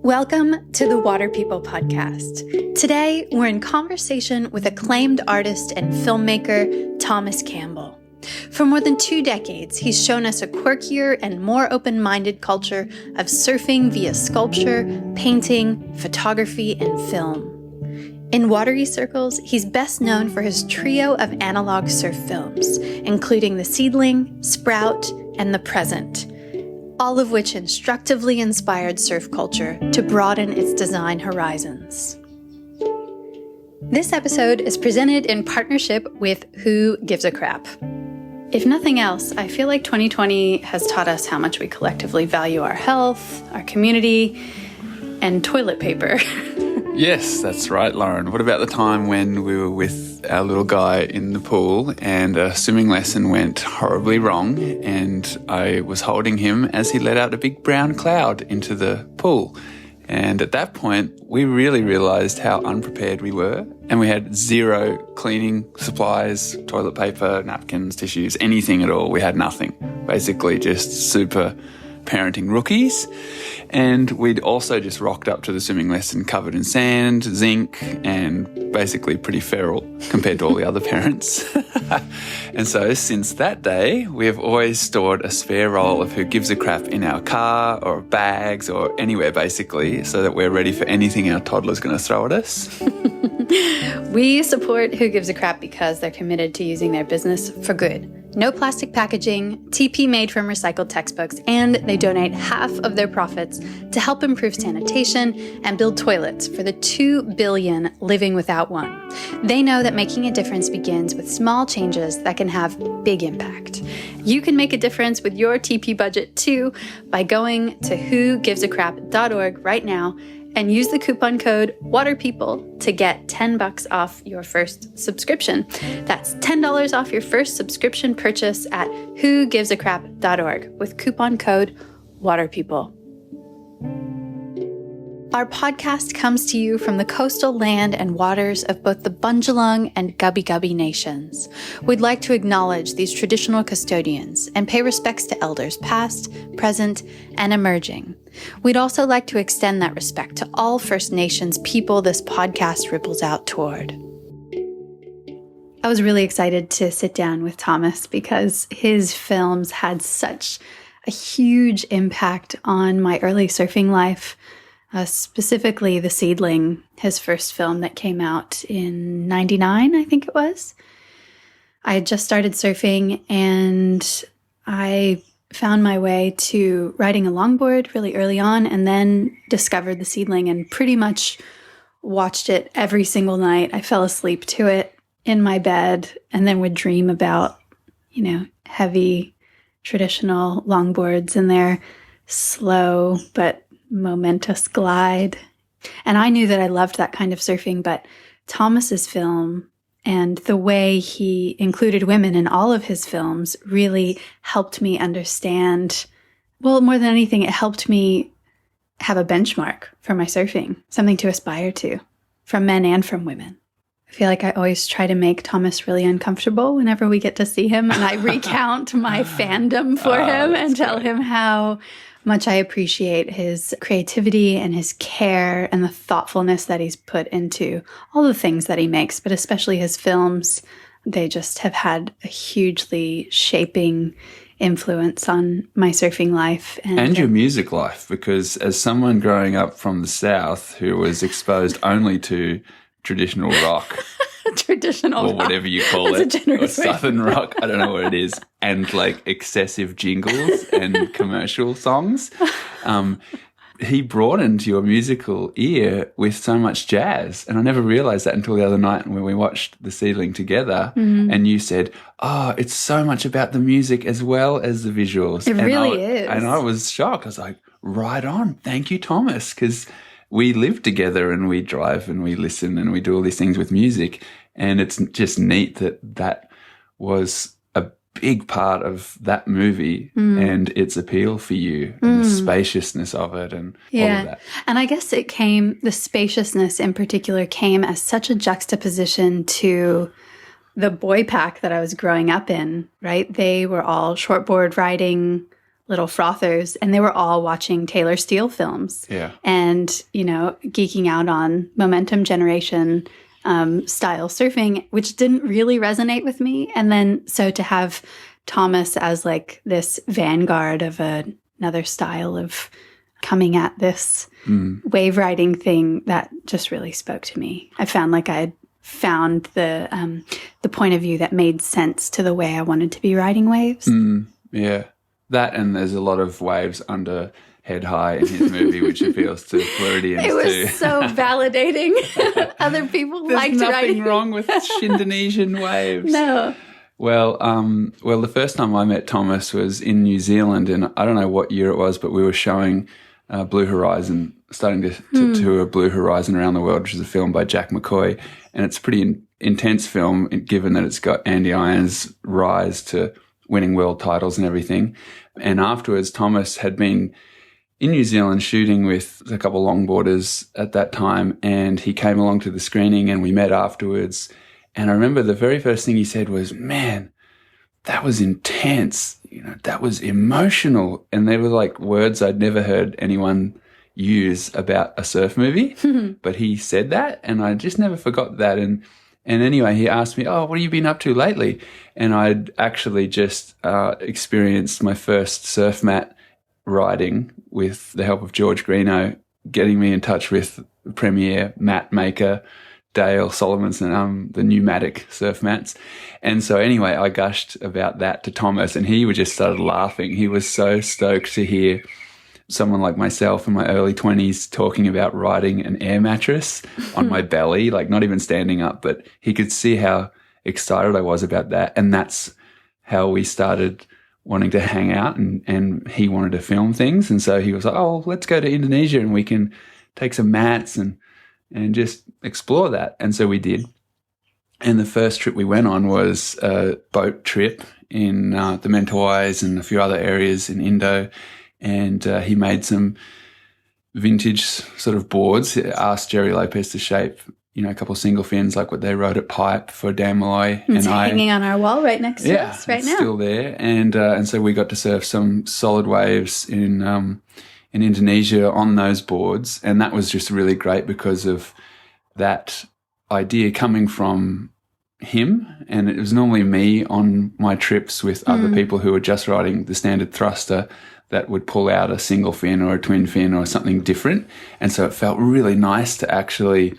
Welcome to the Water People podcast. Today, we're in conversation with acclaimed artist and filmmaker Thomas Campbell. For more than 2 decades, he's shown us a quirkier and more open-minded culture of surfing via sculpture, painting, photography, and film. In watery circles, he's best known for his trio of analog surf films, including The Seedling, Sprout, and The Present, all of which instructively inspired surf culture to broaden its design horizons. This episode is presented in partnership with Who Gives a Crap. If nothing else, I feel like 2020 has taught us how much we collectively value our health, our community, and toilet paper. Yes, that's right, Lauren. What about the time when we were with our little guy in the pool and a swimming lesson went horribly wrong and I was holding him as he let out a big brown cloud into the pool? And at that point, we really realised how unprepared we were, and we had zero cleaning supplies, toilet paper, napkins, tissues, anything at all. We had nothing. Basically just super parenting rookies. And we'd also just rocked up to the swimming lesson covered in sand, zinc, and basically pretty feral compared to all the other parents. And so since that day, we have always stored a spare roll of Who Gives a Crap in our car or bags or anywhere basically, so that we're ready for anything our toddler's going to throw at us. We support Who Gives a Crap because they're committed to using their business for good. No plastic packaging, TP made from recycled textbooks, and they donate half of their profits to help improve sanitation and build toilets for the 2 billion living without one. They know that making a difference begins with small changes that can have big impact. You can make a difference with your TP budget too by going to whogivesacrap.org right now and use the coupon code WATERPEOPLE to get $10 off your first subscription. That's $10 off your first subscription purchase at whogivesacrap.org with coupon code WATERPEOPLE. Our podcast comes to you from the coastal land and waters of both the Bundjalung and Gubbi Gubbi nations. We'd like to acknowledge these traditional custodians and pay respects to elders past, present, and emerging. We'd also like to extend that respect to all First Nations people this podcast ripples out toward. I was really excited to sit down with Thomas because his films had such a huge impact on my early surfing life. Specifically The Seedling, his first film that came out in 99, I think it was. I had just started surfing and I found my way to riding a longboard really early on and then discovered The Seedling and pretty much watched it every single night. I fell asleep to it in my bed and then would dream about, heavy traditional longboards and their slow but momentous glide. And I knew that I loved that kind of surfing, but Thomas's film and the way he included women in all of his films really helped me understand, well, more than anything, it helped me have a benchmark for my surfing, something to aspire to, from men and from women. I feel like I always try to make Thomas really uncomfortable whenever we get to see him, and I recount my fandom for him and tell him how much I appreciate his creativity and his care and the thoughtfulness that he's put into all the things that he makes, but especially his films. They just have had a hugely shaping influence on my surfing life. And your music life, because as someone growing up from the South who was exposed only to traditional rock, or whatever you call it, or Southern rock, I don't know what it is, and like excessive jingles and commercial songs. He broadened your musical ear with so much jazz. And I never realized that until the other night when we watched The Seedling together. Mm-hmm. And you said, it's so much about the music as well as the visuals. It really is. And I was shocked. I was like, right on. Thank you, Thomas. Because we live together and we drive and we listen and we do all these things with music. And it's just neat that was a big part of that movie and its appeal for you and the spaciousness of it and all of that. And I guess the spaciousness in particular came as such a juxtaposition to the boy pack that I was growing up in, right? They were all shortboard riding, little frothers, and they were all watching Taylor Steele films. Yeah. And, you know, geeking out on momentum generation style surfing, which didn't really resonate with me. And then so to have Thomas as like this vanguard of another style of coming at this wave riding thing, that just really spoke to me. I found like I had found the point of view that made sense to the way I wanted to be riding waves. Yeah. That, and there's a lot of waves under head high in his movie, which appeals to Floridians too. It was so validating. Other people liked There's riding. nothing wrong with Indonesian waves. No. Well, the first time I met Thomas was in New Zealand, and I don't know what year it was, but we were showing Blue Horizon, starting to tour Blue Horizon around the world, which is a film by Jack McCoy, and it's a pretty intense film, given that it's got Andy Irons' rise to winning world titles and everything. And afterwards, Thomas had been in New Zealand shooting with a couple of longboarders at that time, and he came along to the screening and we met afterwards. And I remember the very first thing he said was, "Man, that was intense. You know, that was emotional." And they were like words I'd never heard anyone use about a surf movie, but he said that, and I just never forgot that. And anyway, he asked me, "Oh, what have you been up to lately?" And I'd actually just experienced my first surf mat riding with the help of George Greeno, getting me in touch with premier mat maker Dale Solomonson, the pneumatic surf mats. And so anyway, I gushed about that to Thomas, and he just started laughing. He was so stoked to hear someone like myself in my early 20s talking about riding an air mattress on my belly, like not even standing up, but he could see how excited I was about that. And that's how we started wanting to hang out, and he wanted to film things. And so he was like, "Oh, let's go to Indonesia and we can take some mats and just explore that." And so we did. And the first trip we went on was a boat trip in the Mentawais and a few other areas in Indo. And he made some vintage sort of boards. He asked Jerry Lopez to shape, you know, a couple of single fins like what they rode at Pipe for Dan Malloy. It's hanging on our wall right next to us right now. It's still there. And so we got to surf some solid waves in Indonesia on those boards. And that was just really great because of that idea coming from him. And it was normally me on my trips with other people who were just riding the standard thruster that would pull out a single fin or a twin fin or something different. And so it felt really nice to actually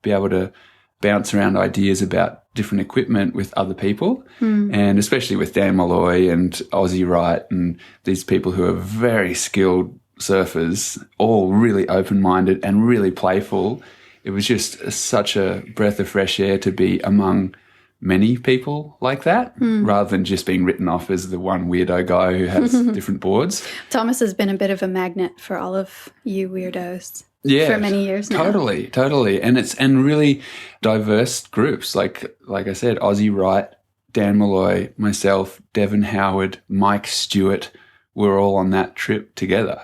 be able to bounce around ideas about different equipment with other people, and especially with Dan Malloy and Aussie Wright and these people who are very skilled surfers, all really open-minded and really playful. It was just such a breath of fresh air to be among many people like that, rather than just being written off as the one weirdo guy who has different boards. Thomas has been a bit of a magnet for all of you weirdos. Yeah, for many years now. Totally. And really diverse groups. Like I said, Aussie Wright, Dan Malloy, myself, Devon Howard, Mike Stewart, we're all on that trip together.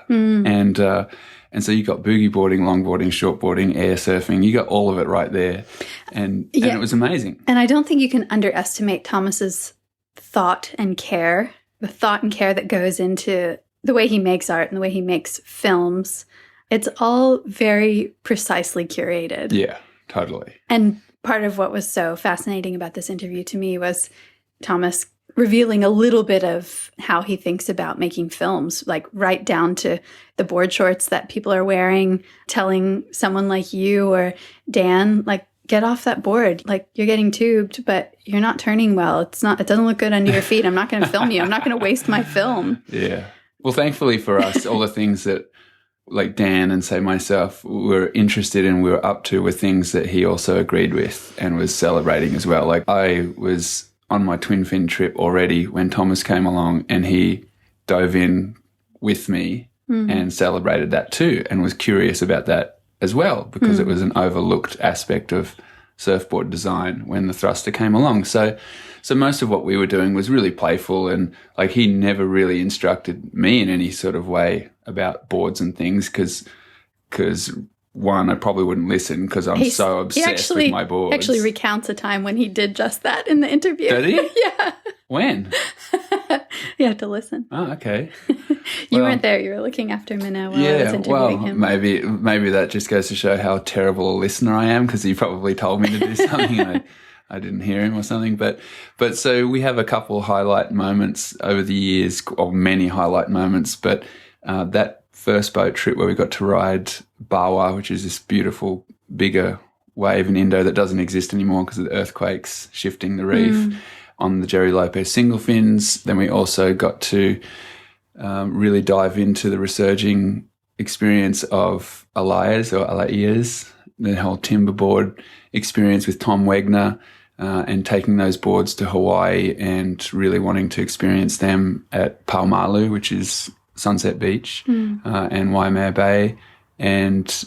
And so you got boogie boarding, longboarding, shortboarding, air surfing. You got all of it right there. And it was amazing. And I don't think you can underestimate Thomas's thought and care, the thought and care that goes into the way he makes art and the way he makes films. It's all very precisely curated. Yeah, totally. And part of what was so fascinating about this interview to me was Thomas revealing a little bit of how he thinks about making films, like right down to the board shorts that people are wearing, telling someone like you or Dan, like, get off that board. Like, you're getting tubed, but you're not turning well. It doesn't look good under your feet. I'm not going to film you. I'm not going to waste my film. Yeah. Well, thankfully for us, all the things that like Dan and say myself were interested in, we were up to, were things that he also agreed with and was celebrating as well. Like, I was on my twin fin trip already when Thomas came along, and he dove in with me and celebrated that too, and was curious about that as well, because it was an overlooked aspect of surfboard design when the thruster came along. So most of what we were doing was really playful, and like, he never really instructed me in any sort of way about boards and things, because one, I probably wouldn't listen because I'm so obsessed with my boards. He actually recounts a time when he did just that in the interview. Did he? Yeah. When? You have to listen. Oh, okay. You weren't there. You were looking after him while I was interviewing him. Maybe that just goes to show how terrible a listener I am, because he probably told me to do something and I didn't hear him or something. But so we have a couple highlight moments over the years, or many highlight moments. But that first boat trip where we got to ride Bawa, which is this beautiful, bigger wave in Indo that doesn't exist anymore because of the earthquakes shifting the reef, on the Jerry Lopez single fins. Then we also got to really dive into the resurging experience of Elias or Alaias, the whole timber board experience with Tom Wegner, and taking those boards to Hawaii and really wanting to experience them at Paumalu, which is Sunset Beach, and Waimea Bay, and,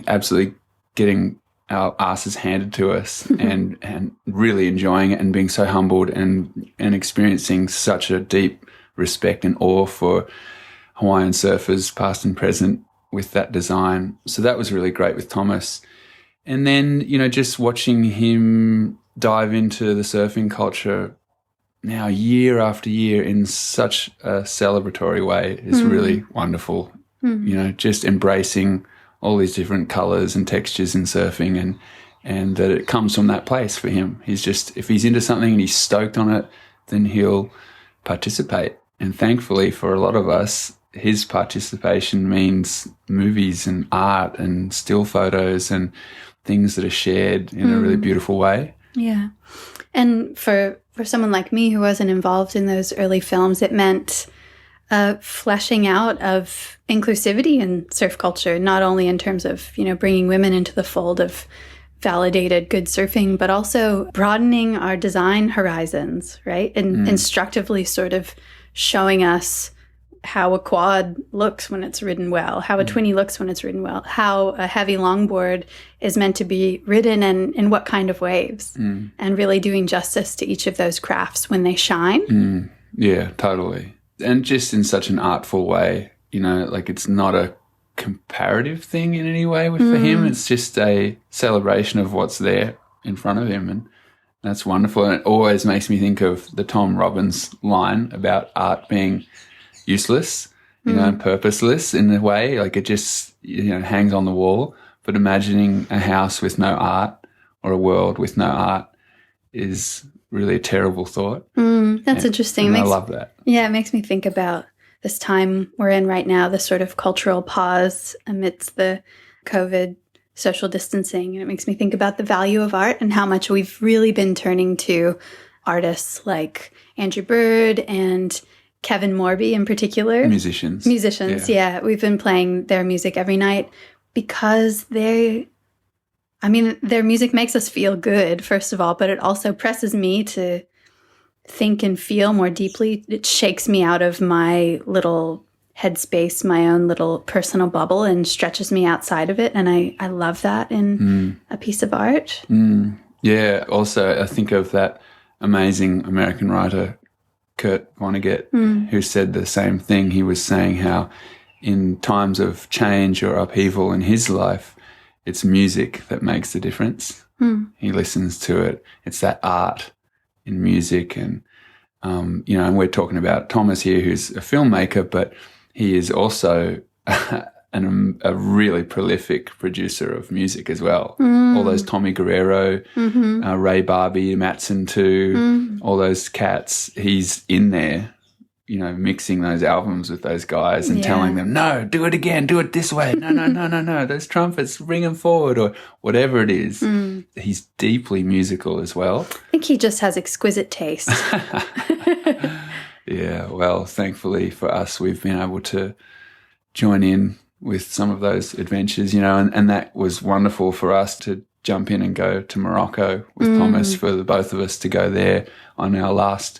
absolutely getting our asses handed to us and really enjoying it and being so humbled and experiencing such a deep respect and awe for Hawaiian surfers, past and present, with that design. So that was really great with Thomas. And then, just watching him dive into the surfing culture now year after year in such a celebratory way is really wonderful. Just embracing all these different colours and textures in surfing, and that it comes from that place for him. He's just, if he's into something and he's stoked on it, then he'll participate. And thankfully for a lot of us, his participation means movies and art and still photos and things that are shared in a really beautiful way. Yeah. And for someone like me who wasn't involved in those early films, it meant fleshing out of inclusivity in surf culture, not only in terms of, bringing women into the fold of validated good surfing, but also broadening our design horizons, right? And instructively sort of showing us how a quad looks when it's ridden well, how a twinny looks when it's ridden well, how a heavy longboard is meant to be ridden and in what kind of waves, and really doing justice to each of those crafts when they shine. Yeah, totally. And just in such an artful way, it's not a comparative thing in any way for him. It's just a celebration of what's there in front of him. And that's wonderful. And it always makes me think of the Tom Robbins line about art being useless, and purposeless in a way. Like it just, hangs on the wall. But imagining a house with no art or a world with no art is really a terrible thought. That's interesting. I love that. Yeah, it makes me think about this time we're in right now, this sort of cultural pause amidst the COVID social distancing. And it makes me think about the value of art and how much we've really been turning to artists like Andrew Bird and Kevin Morby in particular. Musicians, yeah. We've been playing their music every night because their music makes us feel good, first of all, but it also presses me to think and feel more deeply. It shakes me out of my little headspace, my own little personal bubble, and stretches me outside of it. And I love that in a piece of art. Yeah. Also, I think of that amazing American writer, Kurt Vonnegut, who said the same thing. He was saying how in times of change or upheaval in his life, it's music that makes the difference. He listens to it. It's that art in music. And, and we're talking about Thomas here, who's a filmmaker, but he is also a really prolific producer of music as well. All those Tommy Guerrero, Ray Barbie, Matson too, all those cats, he's in there, mixing those albums with those guys and telling them, no, do it again, do it this way. No, those trumpets, bring them forward, or whatever it is. He's deeply musical as well. I think he just has exquisite taste. Yeah, well, thankfully for us, we've been able to join in with some of those adventures, and that was wonderful for us to jump in and go to Morocco with Thomas, for the both of us to go there on our last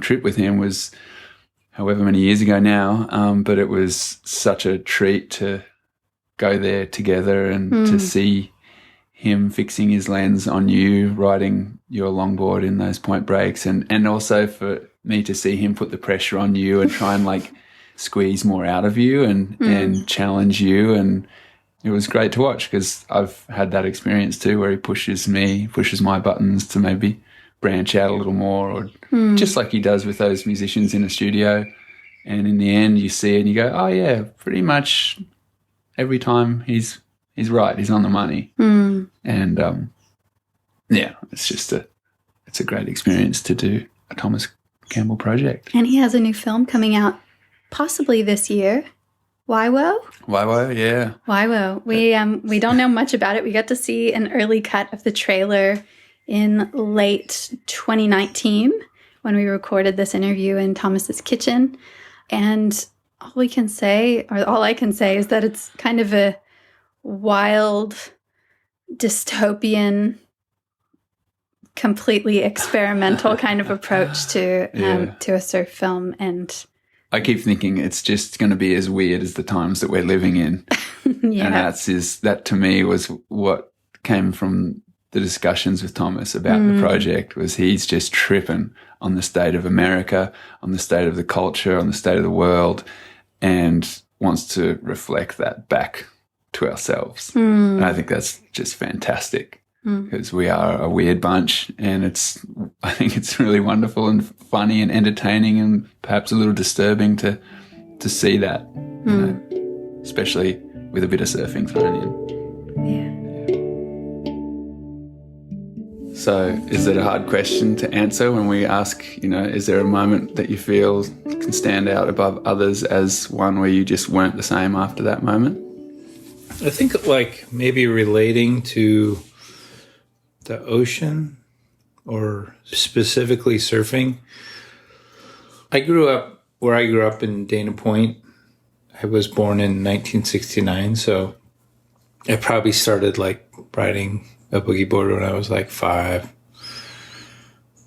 trip with him was however many years ago now, but it was such a treat to go there together and to see him fixing his lens on you, riding your longboard in those point breaks, and also for me to see him put the pressure on you and try and squeeze more out of you and challenge you it was great to watch because I've had that experience too, where he pushes my buttons to maybe branch out a little more, or just like he does with those musicians in a studio. And in the end, you see it and you go, oh yeah, pretty much every time he's right, he's on the money. And yeah, it's a great experience to do a Thomas Campbell project. And he has a new film coming out possibly this year. Wywo? Wywo, yeah. Wywo. We don't know much about it. We got to see an early cut of the trailer in late 2019 when we recorded this interview in Thomas's kitchen. And all I can say is that it's kind of a wild, dystopian, completely experimental kind of approach to a surf film. And I keep thinking it's just going to be as weird as the times that we're living in. yeah. And that to me was what came from the discussions with Thomas about the project, was he's just tripping on the state of America, on the state of the culture, on the state of the world, and wants to reflect that back to ourselves. And I think that's just fantastic because we are a weird bunch, and I think it's really wonderful and funny and entertaining and perhaps a little disturbing to see that, you know, especially with a bit of surfing thrown in. Yeah. So is it a hard question to answer when we ask, you know, is there a moment that you feel can stand out above others as one where you just weren't the same after that moment? I think like maybe relating to the ocean or specifically surfing. I grew up in Dana Point. I was born in 1969, so I probably started like riding a boogie board when I was like 5,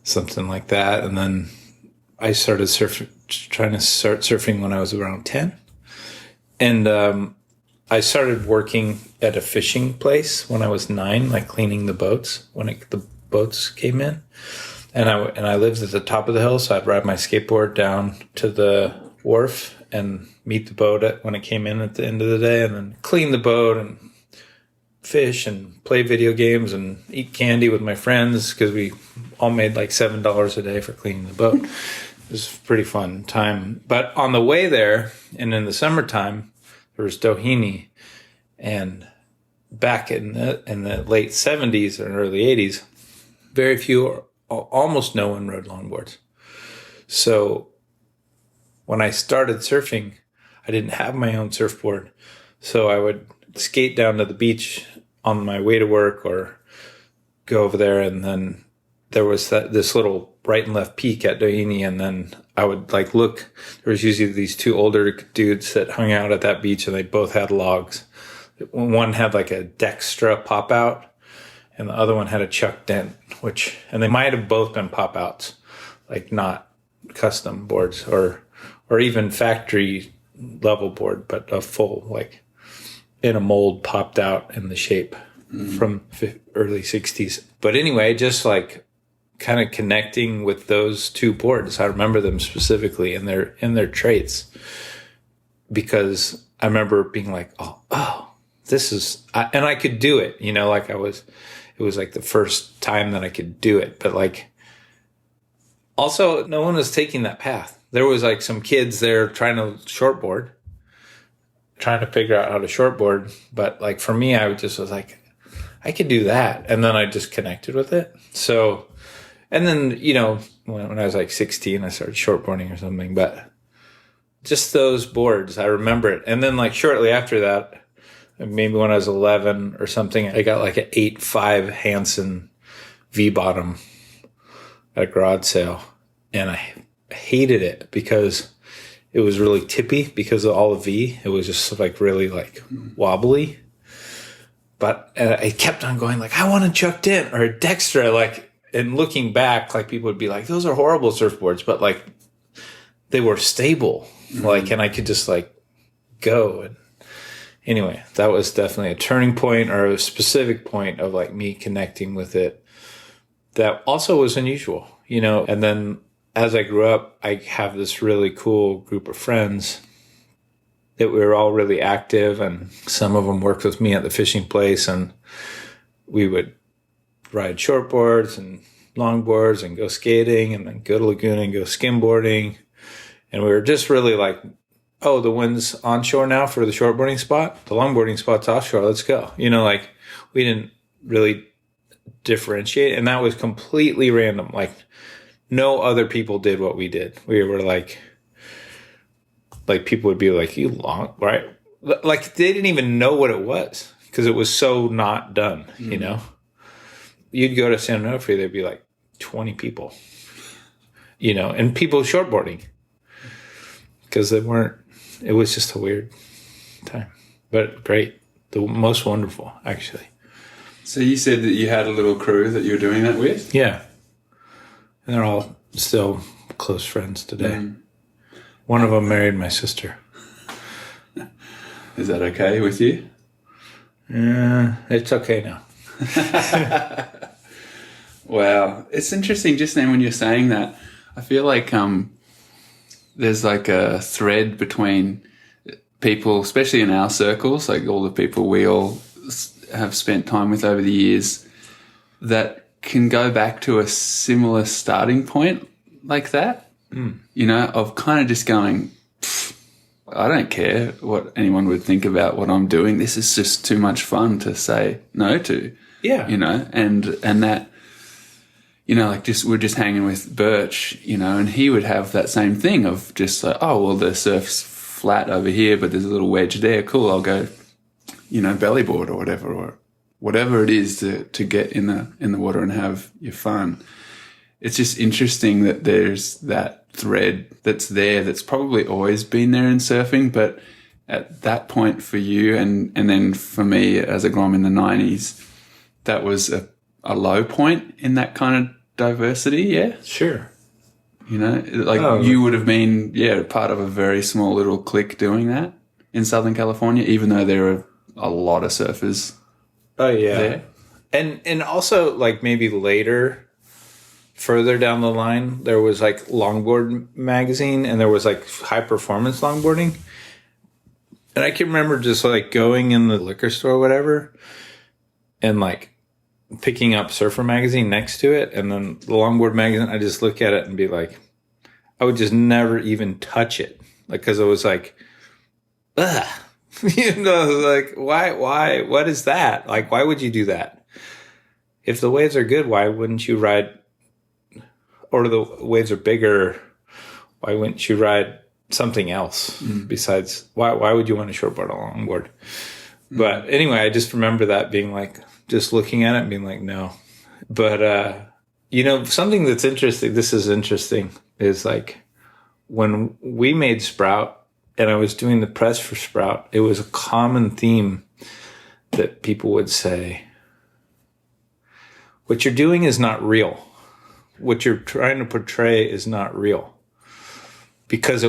something like that. And then I started trying to start surfing when I was around 10. And I started working at a fishing place when I was 9, like cleaning the boats when the boats came in. And I lived at the top of the hill, so I'd ride my skateboard down to the wharf and meet the boat when it came in at the end of the day, and then clean the boat and fish and play video games and eat candy with my friends because we all made like $7 a day for cleaning the boat. It was a pretty fun time. But on the way there, and in the summertime, there was Doheny, and back in the late 70s and early 80s, very few, almost no one rode longboards. So when I started surfing, I didn't have my own surfboard. So I would skate down to the beach on my way to work or go over there, and then there was this little right and left peak at Doheny, and then I would like look. There was usually these 2 older dudes that hung out at that beach, and they both had logs. One had like a Dextra pop out, and the other one had a Chuck Dent, and they might have both been pop outs, like not custom boards or even factory level board, but a full, like in a mold, popped out in the shape from early 60s. But anyway, just like kind of connecting with those 2 boards. I remember them specifically in their traits, because I remember being like, oh, this is, and I could do it, you know, like it was like the first time that I could do it. But like, also no one was taking that path. There was like some kids there trying to shortboard, trying to figure out how to shortboard. But like for me, I just was like, I could do that. And then I just connected with it. So, and then, you know, when I was like 16, I started shortboarding or something, but just those boards, I remember it. And then like shortly after that, maybe when I was 11 or something, I got like an 8.5 Hansen V-bottom at a garage sale. And I hated it because it was really tippy because of all the V. It was just like really like wobbly. But I kept on going like, I want a Chuck Dent or a Dextra. Like, and looking back, like people would be like, those are horrible surfboards, but like they were stable. Like, and I could just like go. And anyway, that was definitely a turning point, or a specific point of like me connecting with it. That also was unusual, you know. And then as I grew up, I have this really cool group of friends. we were all really active, and some of them worked with me at the fishing place, and we would ride shortboards and longboards and go skating and then go to Laguna and go skimboarding. And we were just really like, oh, the wind's onshore now for the shortboarding spot. The longboarding spot's offshore. Let's go. Like we didn't really differentiate. And that was completely random. Like no other people did what we did. We were like people would be like, you long, right? Like they didn't even know what it was because it was so not done, You'd go to San Onofre, there'd be like 20 people, and people shortboarding because it was just a weird time, but great. The most wonderful, actually. So you said that you had a little crew that you were doing that with? Yeah. And they're all still close friends today. One of them married my sister. Is that okay with you? It's okay now. Wow. It's interesting just then when you're saying that. I feel like there's like a thread between people, especially in our circles, like all the people we all have spent time with over the years, that can go back to a similar starting point like that, of kind of just going, I don't care what anyone would think about what I'm doing. This is just too much fun to say no to. Yeah. And that, like we're just hanging with Birch, and he would have that same thing of just like, oh, well, the surf's flat over here, but there's a little wedge there. Cool. I'll go, belly board or whatever it is to get in the water and have your fun. It's just interesting that there's that thread that's there that's probably always been there in surfing, but at that point for you and then for me as a Grom in the 90s, that was a low point in that kind of diversity, yeah? Sure. You would have been, part of a very small little clique doing that in Southern California, even though there are a lot of surfers. Oh, yeah. There. And also, like, maybe later, further down the line, there was, like, Longboard magazine, and there was, like, high-performance longboarding. And I can remember just, like, going in the liquor store or whatever and, like, picking up Surfer magazine next to it, and then the Longboard magazine, I just look at it and be like, I would just never even touch it. Like, because it was like, ugh. Like, why, what is that? Like, why would you do that? If the waves are good, why wouldn't you ride, or the waves are bigger, why wouldn't you ride something else besides, why would you want to shortboard a longboard? But anyway, I just remember that being like, just looking at it and being like, no. But, something that's interesting, this is interesting, is like when we made Sprout and I was doing the press for Sprout, it was a common theme that people would say, what you're doing is not real. What you're trying to portray is not real. Because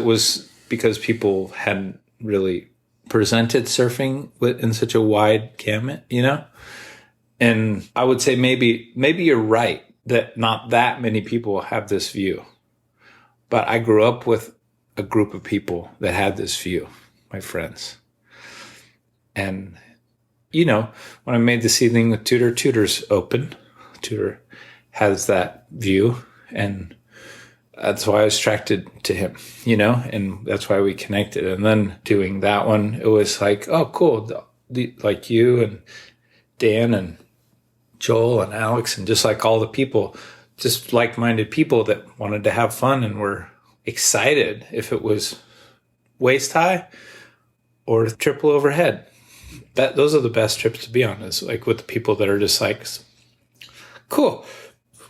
people hadn't really presented surfing in such a wide gamut, And I would say maybe you're right that not that many people have this view. But I grew up with a group of people that had this view, my friends. And, when I made the Seedling with Tudor's open. Tudor has that view. And that's why I was attracted to him, and that's why we connected. And then doing that one, it was like, oh, cool. Like you and Dan and Joel and Alex and just like all the people, just like-minded people that wanted to have fun and were excited if it was waist high or triple overhead. Those are the best trips to be on, is like with the people that are just like, cool.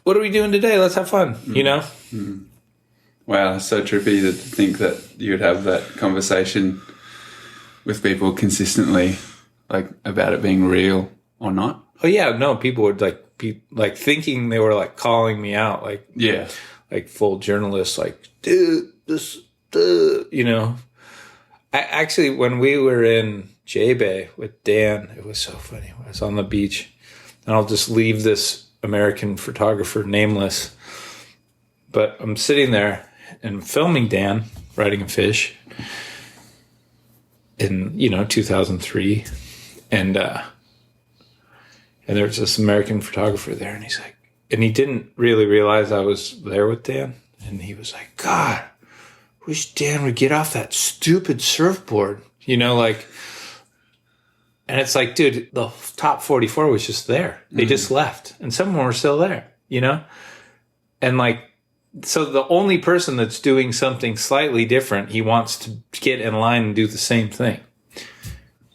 What are we doing today? Let's have fun, Mm. Wow, it's so trippy to think that you'd have that conversation with people consistently, like about it being real or not. Oh yeah, no, people would like be like thinking they were like calling me out, like like full journalists, like dude, I actually, when we were in J-Bay with Dan, it was so funny. I was on the beach, and I'll just leave this American photographer nameless, but I'm sitting there and filming Dan riding a fish, in, 2003. And there was this American photographer there, and he's like, and he didn't really realize I was there with Dan. And he was like, God, wish Dan would get off that stupid surfboard, and it's like, dude, the top 44 was just there. They just left, and some of them were still there, and so the only person that's doing something slightly different, he wants to get in line and do the same thing.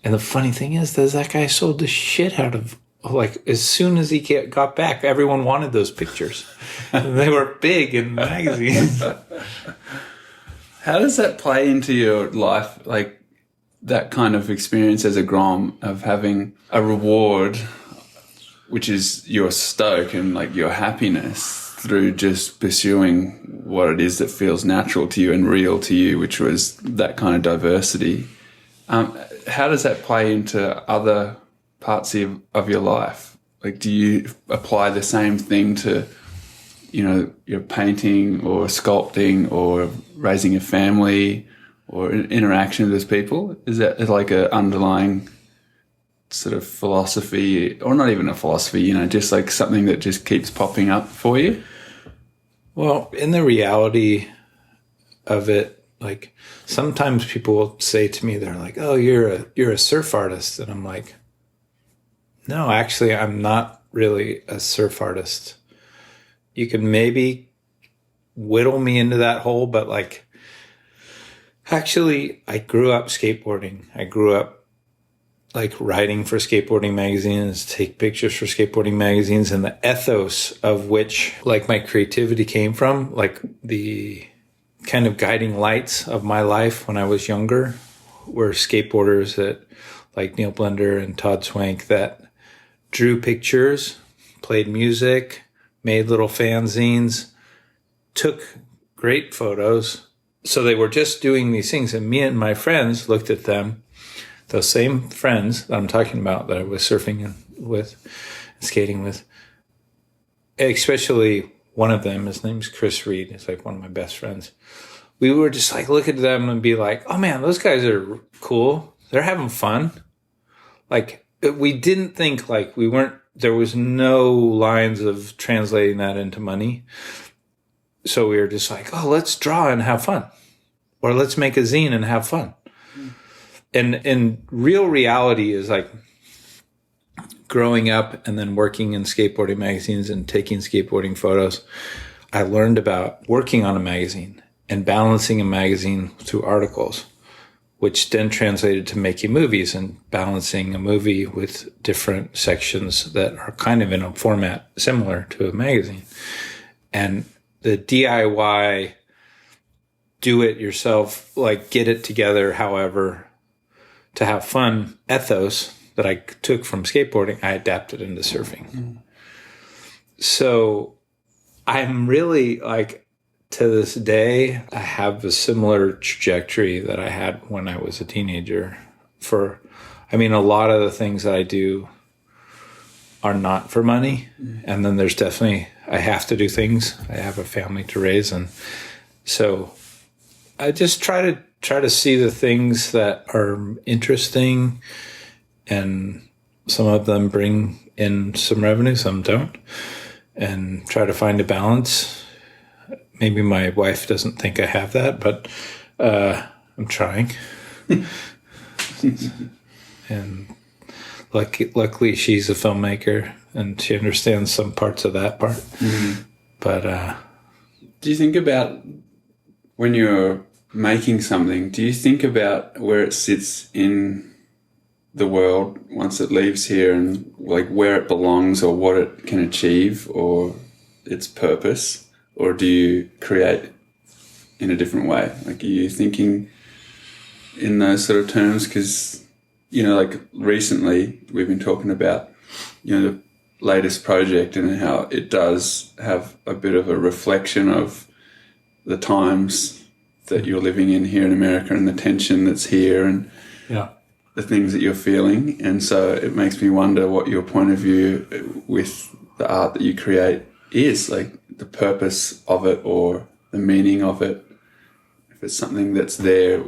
And the funny thing is that guy sold the shit out of, as soon as he got back, everyone wanted those pictures. They were big in magazines. How does that play into your life? That kind of experience as a Grom of having a reward, which is your stoke and your happiness through just pursuing what it is that feels natural to you and real to you, which was that kind of diversity. How does that play into other parts of your life? Do you apply the same thing to, your painting or sculpting or raising a family or interaction with those people? Is that an underlying sort of philosophy, or not even a philosophy, just something that just keeps popping up for you? Well, in the reality of it, sometimes people will say to me, they're like, oh, you're a surf artist. And I'm like, no, actually, I'm not really a surf artist. You can maybe whittle me into that hole, but actually, I grew up skateboarding. I grew up writing for skateboarding magazines, take pictures for skateboarding magazines, and the ethos of which my creativity came from, the kind of guiding lights of my life when I was younger were skateboarders that Neil Blender and Todd Swank that drew pictures, played music, made little fanzines, took great photos. So they were just doing these things, and me and my friends looked at them, those same friends that I'm talking about that I was surfing with and skating with, especially one of them, his name's Chris Reed. He's one of my best friends. We were just look at them and be like, oh man, those guys are cool. They're having fun. We didn't think we weren't, there was no lines of translating that into money. So we were just oh, let's draw and have fun. Or let's make a zine and have fun. And real reality is growing up and then working in skateboarding magazines and taking skateboarding photos. I learned about working on a magazine and balancing a magazine through articles, which then translated to making movies and balancing a movie with different sections that are kind of in a format similar to a magazine. And the DIY, do it yourself, get it together, however, to have fun ethos that I took from skateboarding, I adapted into surfing. So I'm really to this day, I have a similar trajectory that I had when I was a teenager. A lot of the things that I do are not for money. And then there's definitely, I have to do things. I have a family to raise. And so I just try to see the things that are interesting, and some of them bring in some revenue, some don't, and try to find a balance. Maybe my wife doesn't think I have that, but I'm trying. And luckily she's a filmmaker and she understands some parts of that part. Mm-hmm. But do you think about, when you're making something, do you think about where it sits in the world once it leaves here, and where it belongs or what it can achieve or its purpose? Or do you create in a different way? Are you thinking in those sort of terms? Because, recently we've been talking about, the latest project and how it does have a bit of a reflection of the times that you're living in here in America and the tension that's here and the things that you're feeling. And so it makes me wonder what your point of view with the art that you create is, the purpose of it or the meaning of it, if it's something that's there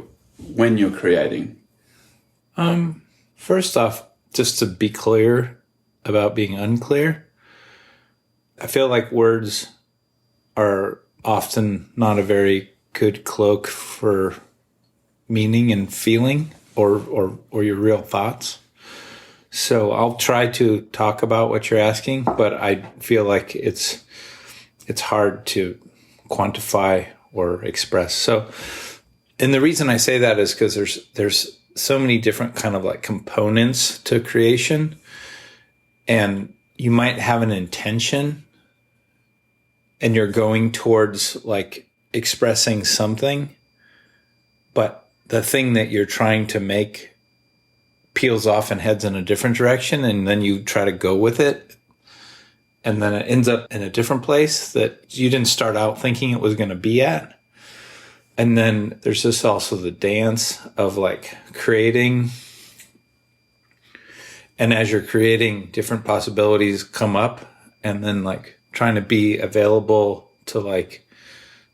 when you're creating, First off, just to be clear about being unclear, I feel like words are often not a very good cloak for meaning and feeling or your real thoughts. So I'll try to talk about what you're asking, but I feel like it's hard to quantify or express. So, and the reason I say that is because there's so many different kind of like components to creation, and you might have an intention and you're going towards like expressing something, but the thing that you're trying to make peels off and heads in a different direction, and then you try to go with it, and then it ends up in a different place that you didn't start out thinking it was going to be at. And then there's just also the dance of like creating, and as you're creating, different possibilities come up, and then like trying to be available to like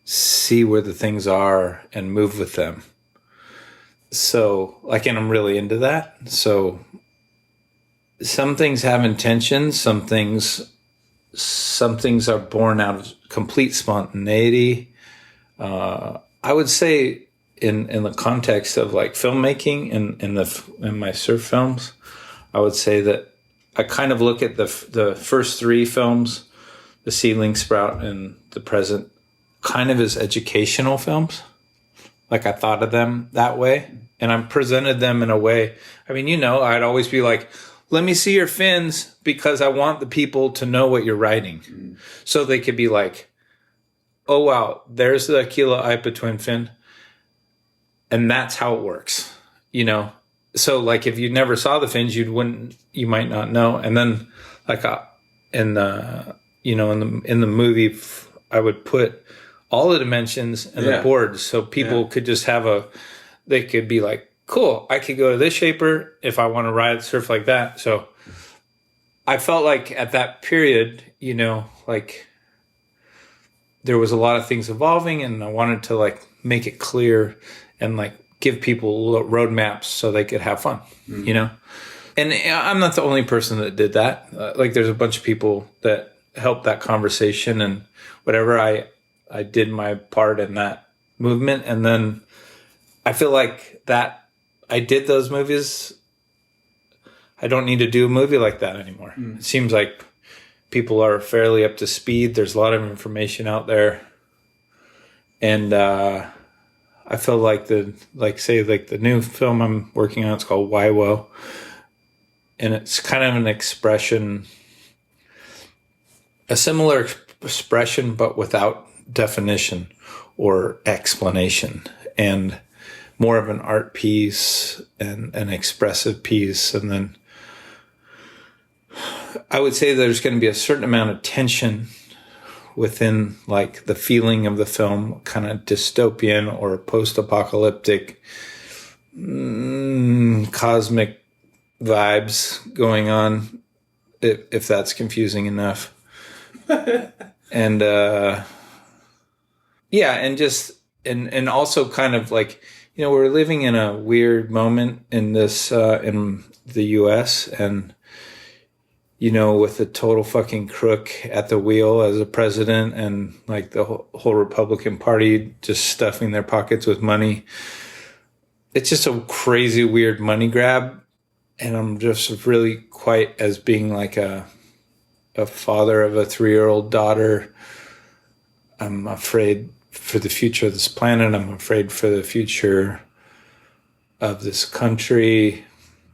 see where the things are and move with them. So like, and I'm really into that. So some things have intentions, some things are born out of complete spontaneity. I would say in the context of like filmmaking in my surf films, I would say that I kind of look at the first three films, the Seedling, Sprout, and the Present, kind of as educational films. Like I thought of them that way, and I presented them in a way. I mean, I'd always be like, let me see your fins, because I want the people to know what you're writing. Mm. So they could be like, oh, wow, there's the Aquila Ipa twin fin. And that's how it works, So like, if you never saw the fins, you might not know. And then like in the movie, I would put all the dimensions and the boards, so people could just they could be like, cool, I could go to this shaper if I want to ride surf like that. So I felt like at that period, like there was a lot of things evolving, and I wanted to like make it clear and like give people little roadmaps so they could have fun, And I'm not the only person that did that. Like there's a bunch of people that helped that conversation and whatever. I did my part in that movement. And then I feel like that I did those movies. I don't need to do a movie like that anymore. It seems like people are fairly up to speed. There's a lot of information out there. And I feel like the new film I'm working on, it's called YWO. And it's kind of an expression, a similar expression, but without definition or explanation, and more of an art piece and an expressive piece. And then I would say there's going to be a certain amount of tension within like the feeling of the film, kind of dystopian or post-apocalyptic, cosmic vibes going on, if that's confusing enough. And and also kind of like, we're living in a weird moment in this in the US, and with a total fucking crook at the wheel as a president, and like the whole Republican Party just stuffing their pockets with money. It's just a crazy, weird money grab. And I'm just really quite, as being like a father of a 3-year-old daughter, I'm afraid for the future of this planet. I'm afraid for the future of this country,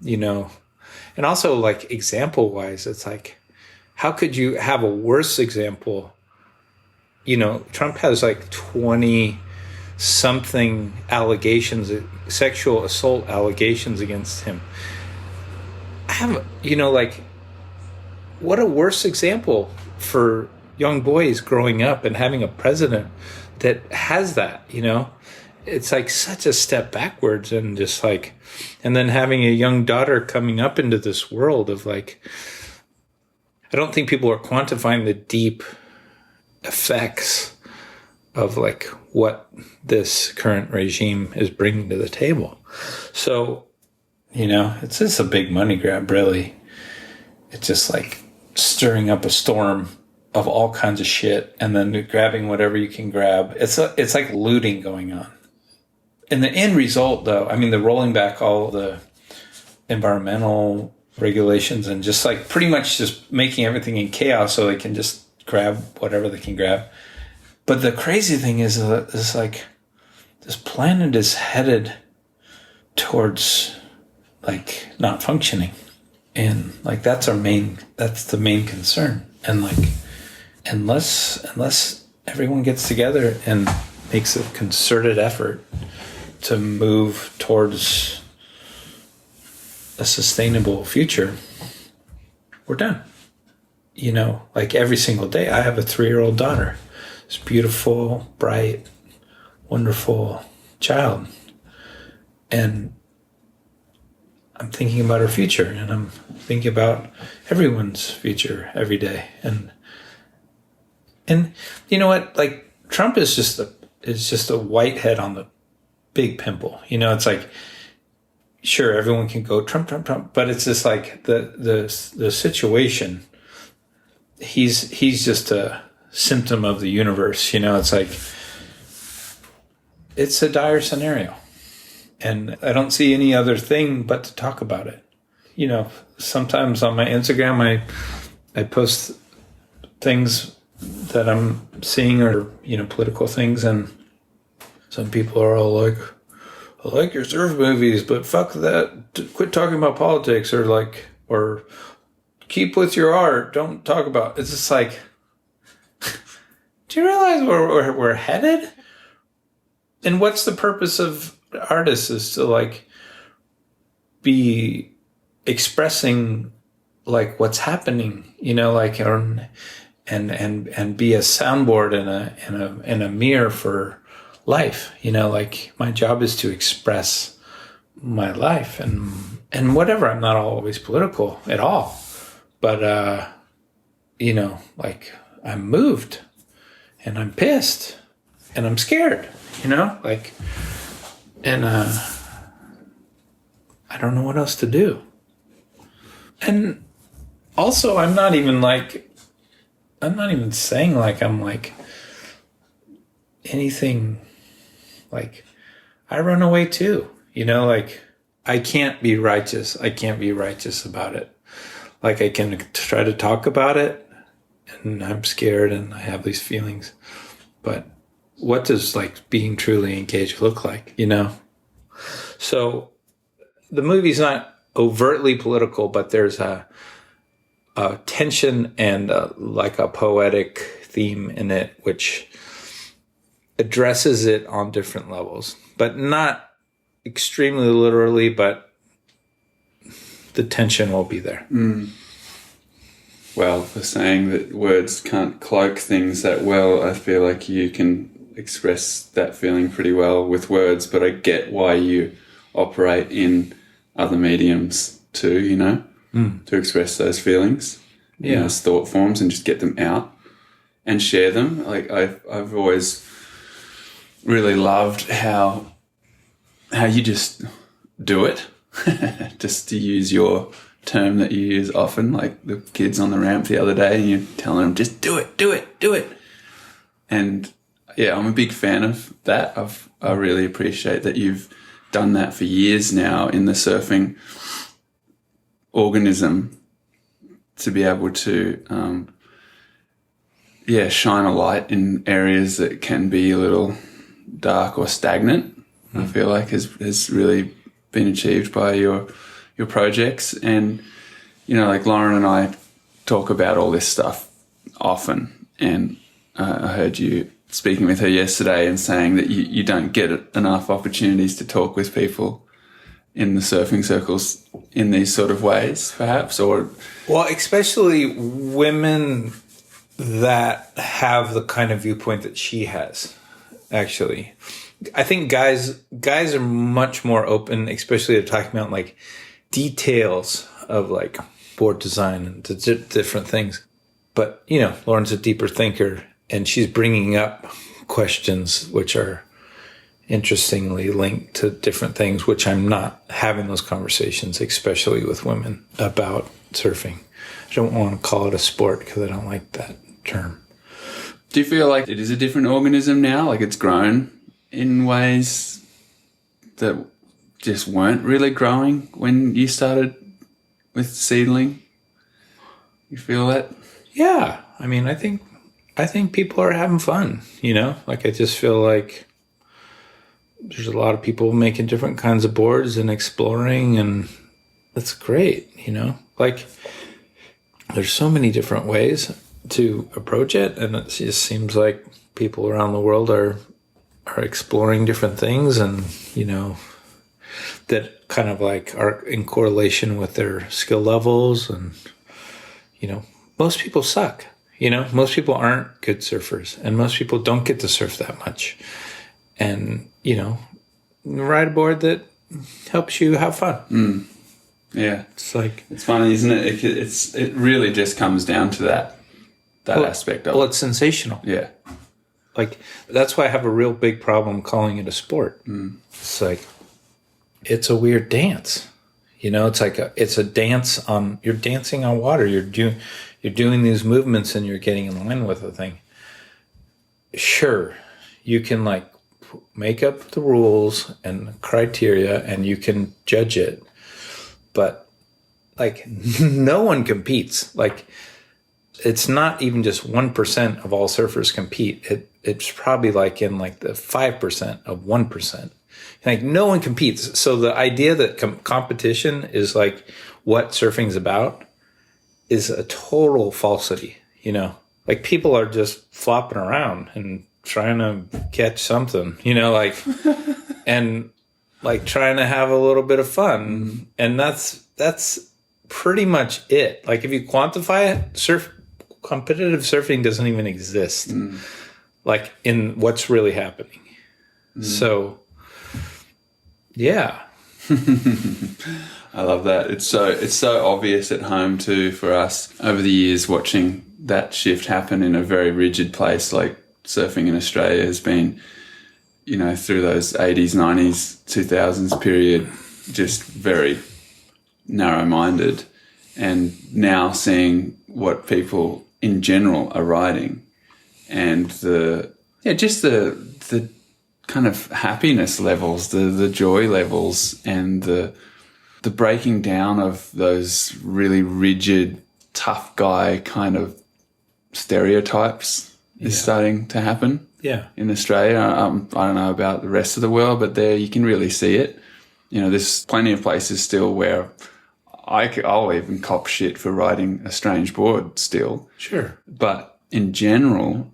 And also, like, example-wise, it's like, how could you have a worse example? Trump has like 20-something allegations, sexual assault allegations against him. What a worse example for young boys growing up and having a president that has that, It's like such a step backwards, and just like, and then having a young daughter coming up into this world of like, I don't think people are quantifying the deep effects of like what this current regime is bringing to the table. So You know, it's just a big money grab, really. It's just like stirring up a storm of all kinds of shit and then grabbing whatever you can grab. It's like looting going on. And the end result, though, I mean, the rolling back all the environmental regulations and just like pretty much just making everything in chaos so they can just grab whatever they can grab. But the crazy thing is that it's like this planet is headed towards like not functioning. And like that's the main concern. And like unless everyone gets together and makes a concerted effort to move towards a sustainable future, we're done. You know, like every single day, I have a 3-year-old daughter. This beautiful, bright, wonderful child. And I'm thinking about her future, and I'm thinking about everyone's future every day. And you know what? Like Trump is just a whitehead on the big pimple. You know, it's like, sure, everyone can go Trump, Trump, Trump, but it's just like the situation. He's just a symptom of the universe. You know, it's like it's a dire scenario. And I don't see any other thing but to talk about it. You know, sometimes on my Instagram, I post things that I'm seeing or, you know, political things. And some people are all like, I like your surf movies, but fuck that. Quit talking about politics or keep with your art. Don't talk about it. It's just like, do you realize where we're headed? And what's the purpose of artists is to like be expressing like what's happening, you know, like and be a soundboard and a mirror for life, you know, like my job is to express my life and whatever. I'm not always political at all, but you know, like I'm moved and I'm pissed and I'm scared, you know, like. And I don't know what else to do. And also, I'm not even saying like I'm like anything. Like I run away too, you know, like I can't be righteous. I can't be righteous about it. Like I can try to talk about it and I'm scared and I have these feelings, but what does like being truly engaged look like, you know? So the movie's not overtly political, but there's a tension and like a poetic theme in it, which addresses it on different levels, but not extremely literally, but the tension will be there. Mm. Well, for saying that words can't cloak things that well, I feel like you can express that feeling pretty well with words, but I get why you operate in other mediums too, you know, to express those feelings in those thought forms and just get them out and share them. Like I've always really loved how you just do it, just to use your term that you use often, like the kids on the ramp the other day and you're telling them, just do it, do it, do it. And yeah, I'm a big fan of that. I really appreciate that you've done that for years now in the surfing organism to be able to, shine a light in areas that can be a little dark or stagnant. I feel like has really been achieved by your projects. And, you know, like Lauren and I talk about all this stuff often. And I heard you speaking with her yesterday and saying that you don't get enough opportunities to talk with people in the surfing circles in these sort of ways, perhaps, or... Well, especially women that have the kind of viewpoint that she has, actually. I think guys are much more open, especially to talking about like details of like board design and different things. But, you know, Lauren's a deeper thinker and she's bringing up questions which are interestingly linked to different things, which I'm not having those conversations, especially with women, about surfing. I don't want to call it a sport because I don't like that term. Do you feel like it is a different organism now? Like it's grown in ways that just weren't really growing when you started with seedling? You feel that? Yeah. I mean, I think people are having fun, you know? Like, I just feel like there's a lot of people making different kinds of boards and exploring, and that's great, you know? Like, there's so many different ways to approach it, and it just seems like people around the world are exploring different things, and, you know, that kind of like are in correlation with their skill levels. And, you know, most people suck. You know, most people aren't good surfers, and most people don't get to surf that much. And, you know, ride a board that helps you have fun. Yeah. It's like, it's funny, isn't it? It really just comes down to that aspect of it. Well, it's sensational. Yeah. Like, that's why I have a real big problem calling it a sport. It's like, it's a weird dance. You know, it's like it's a dance on, you're dancing on water. You're doing these movements and you're getting in line with the thing. Sure, you can like make up the rules and criteria and you can judge it, but like no one competes. Like, it's not even just 1% of all surfers compete. It's probably like in like the 5% of 1%. Like, no one competes. So the idea that competition is like what surfing's about is a total falsity, you know? Like, people are just flopping around and trying to catch something, you know, like, and like trying to have a little bit of fun. And that's pretty much it. Like, if you quantify it, competitive surfing doesn't even exist, like in what's really happening. So, yeah. I love that. It's so obvious at home too for us over the years, watching that shift happen in a very rigid place. Like, surfing in Australia has been, you know, through those 80s, 90s, 2000s period, just very narrow-minded. And now seeing what people in general are riding, and the kind of happiness levels, the joy levels, and the breaking down of those really rigid, tough guy kind of stereotypes is starting to happen. Yeah. In Australia. I don't know about the rest of the world, but there you can really see it. You know, there's plenty of places still where I'll even cop shit for riding a strange board still. Sure. But in general,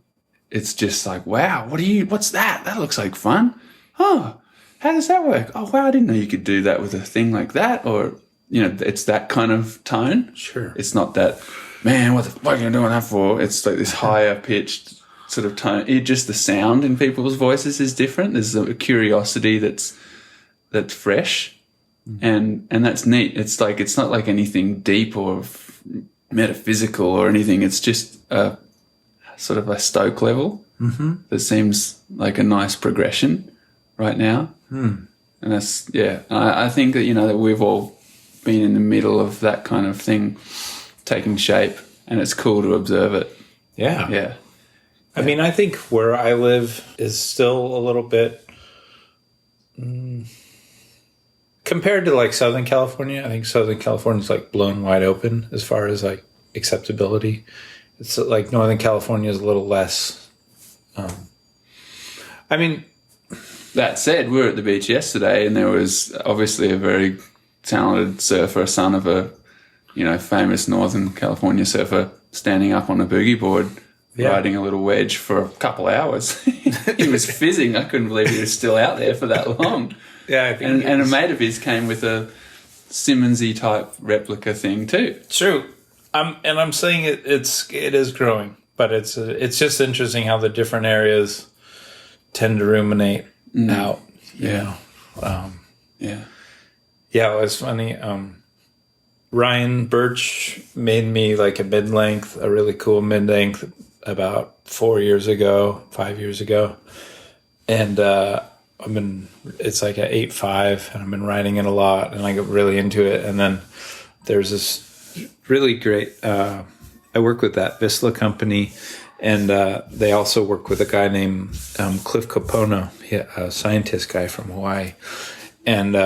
it's just like, wow, what's that? That looks like fun. Oh, how does that work? Oh, wow, I didn't know you could do that with a thing like that. Or, you know, it's that kind of tone. Sure. It's not that, man, what the fuck are you doing that for? It's like this higher pitched sort of tone. Just the sound in people's voices is different. There's a curiosity that's fresh. And that's neat. It's like, it's not like anything deep or metaphysical or anything. It's just a sort of a stoke level that seems like a nice progression right now. And that's, yeah, I think that, you know, that we've all been in the middle of that kind of thing taking shape, and it's cool to observe it. Yeah. Yeah. I mean, I think where I live is still a little bit compared to like Southern California. I think Southern California is like blown wide open as far as like acceptability. It's like Northern California is a little less. I mean, that said, we were at the beach yesterday, and there was obviously a very talented surfer, son of a, you know, famous Northern California surfer, standing up on a boogie board, riding a little wedge for a couple hours. He was fizzing. I couldn't believe he was still out there for that long. Yeah, I think and a mate of his came with a Simmonsy type replica thing too. True. I'm saying it is growing, but it's just interesting how the different areas tend to ruminate out. Yeah. Yeah, it was funny. Ryan Birch made me like a really cool mid-length about 5 years ago. And it's like at 8.5, and I've been writing it a lot, and I get really into it. And then there's this really great, I work with that Vissla company, and they also work with a guy named Cliff Capono, a scientist guy from Hawaii. And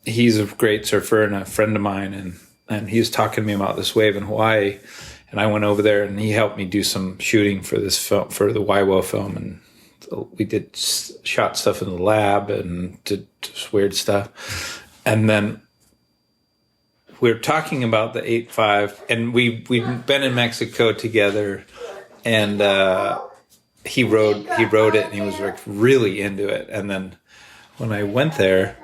he's a great surfer and a friend of mine, and he was talking to me about this wave in Hawaii. And I went over there, and he helped me do some shooting for this film, for the Waiwo film. And we shot stuff in the lab and did just weird stuff. And then we were talking about the 8.5, and we'd been in Mexico together, and he wrote it, and he was like really into it. And then when I went there,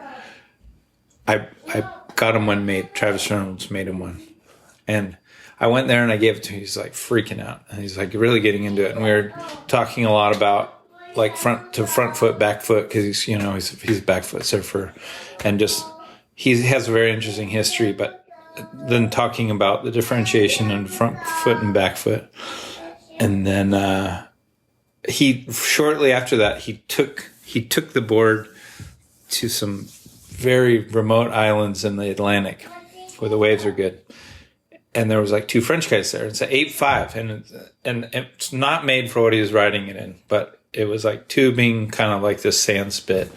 I got him one made. Travis Reynolds made him one, and I went there and I gave it to him. He's like freaking out, and he's like really getting into it. And we were talking a lot about like front foot, back foot, because he's a back foot surfer, and just he has a very interesting history. But then talking about the differentiation in front foot and back foot, and then he shortly after that he took the board to some very remote islands in the Atlantic where the waves are good. And there was like two French guys there. It's an 8.5, and it's not made for what he was riding it in, but it was like tubing, kind of like this sand spit.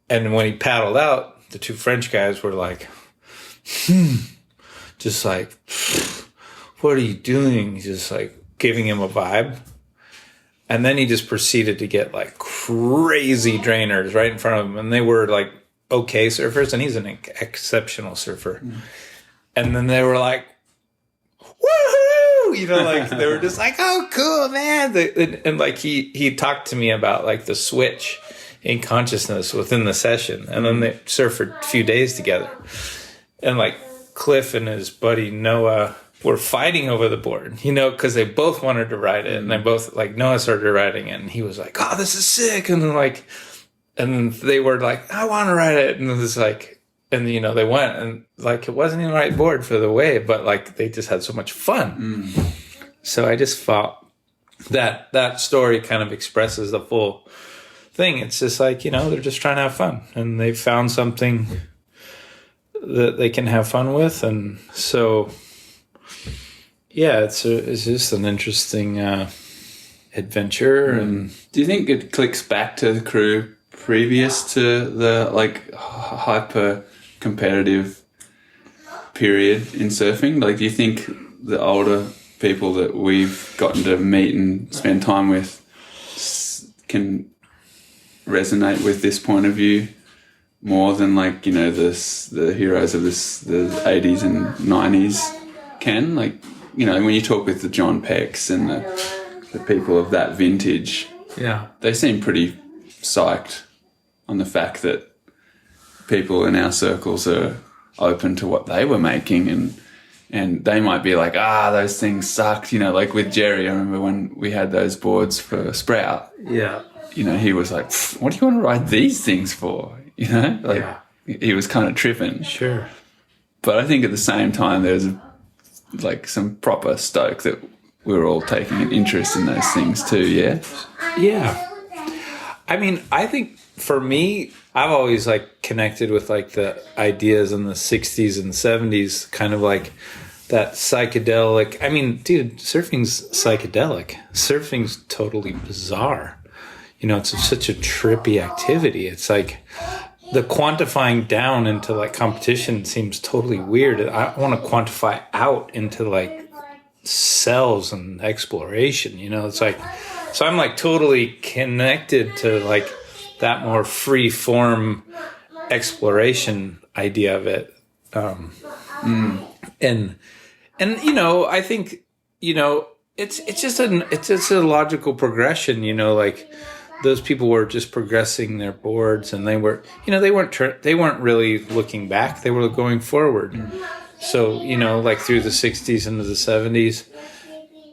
And when he paddled out, the two French guys were like, just like, what are you doing? Just like giving him a vibe. And then he just proceeded to get like crazy drainers right in front of him. And they were like okay surfers, and he's an exceptional surfer. And then they were like, woohoo! Like they were just like, oh, cool, man. And like he talked to me about like the switch in consciousness within the session. And then they surfed for a few days together. And like Cliff and his buddy Noah were fighting over the board, because they both wanted to ride it. And they both, like, Noah started riding it, and he was like, oh, this is sick. And then they were like, I want to ride it. And it was like, and they went, and like it wasn't even the right board for the wave, but like they just had so much fun. So I just thought that story kind of expresses the full thing. It's just like, they're just trying to have fun, and they found something that they can have fun with. And so, yeah, it's just an interesting adventure. And do you think it clicks back to the crew previous to the like hyper competitive period in surfing? Like, do you think the older people that we've gotten to meet and spend time with can resonate with this point of view more than like, the heroes of the 80s and 90s can? Like, when you talk with the John Pecks and the people of that vintage, yeah, they seem pretty psyched on the fact that people in our circles are open to what they were making, and they might be like, those things sucked, like with Jerry. I remember when we had those boards for Sprout. Yeah. He was like, what do you want to ride these things for? Yeah. He was kind of tripping. Sure. But I think at the same time, there's like some proper stoke that we were all taking an interest in those things too. Yeah. Yeah. I mean, I think for me, I've always like connected with like the ideas in the 60s and 70s, kind of like that psychedelic. I mean, dude, surfing's psychedelic. Surfing's totally bizarre. It's such a trippy activity. It's like the quantifying down into like competition seems totally weird. I want to quantify out into like cells and exploration. It's like, so I'm like totally connected to like that more free form exploration idea of it. And I think, it's just a logical progression, like those people were just progressing their boards, and they were, they weren't really looking back. They were going forward. So, like through the 60s into the 70s,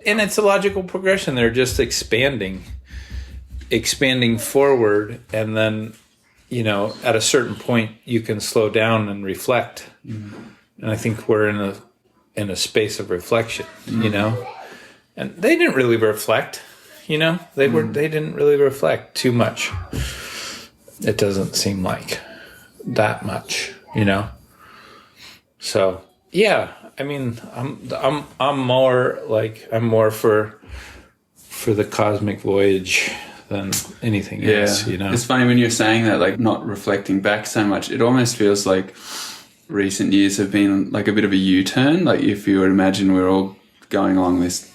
and it's a logical progression. They're just expanding forward, and then at a certain point you can slow down and reflect. And I think we're in a space of reflection, and they didn't really reflect, they didn't really reflect too much. it doesn't seem like that much, So yeah, I mean, I'm more for the cosmic voyage than anything else, It's funny when you're saying that, like not reflecting back so much. It almost feels like recent years have been like a bit of a U-turn. Like if you would imagine we're all going along this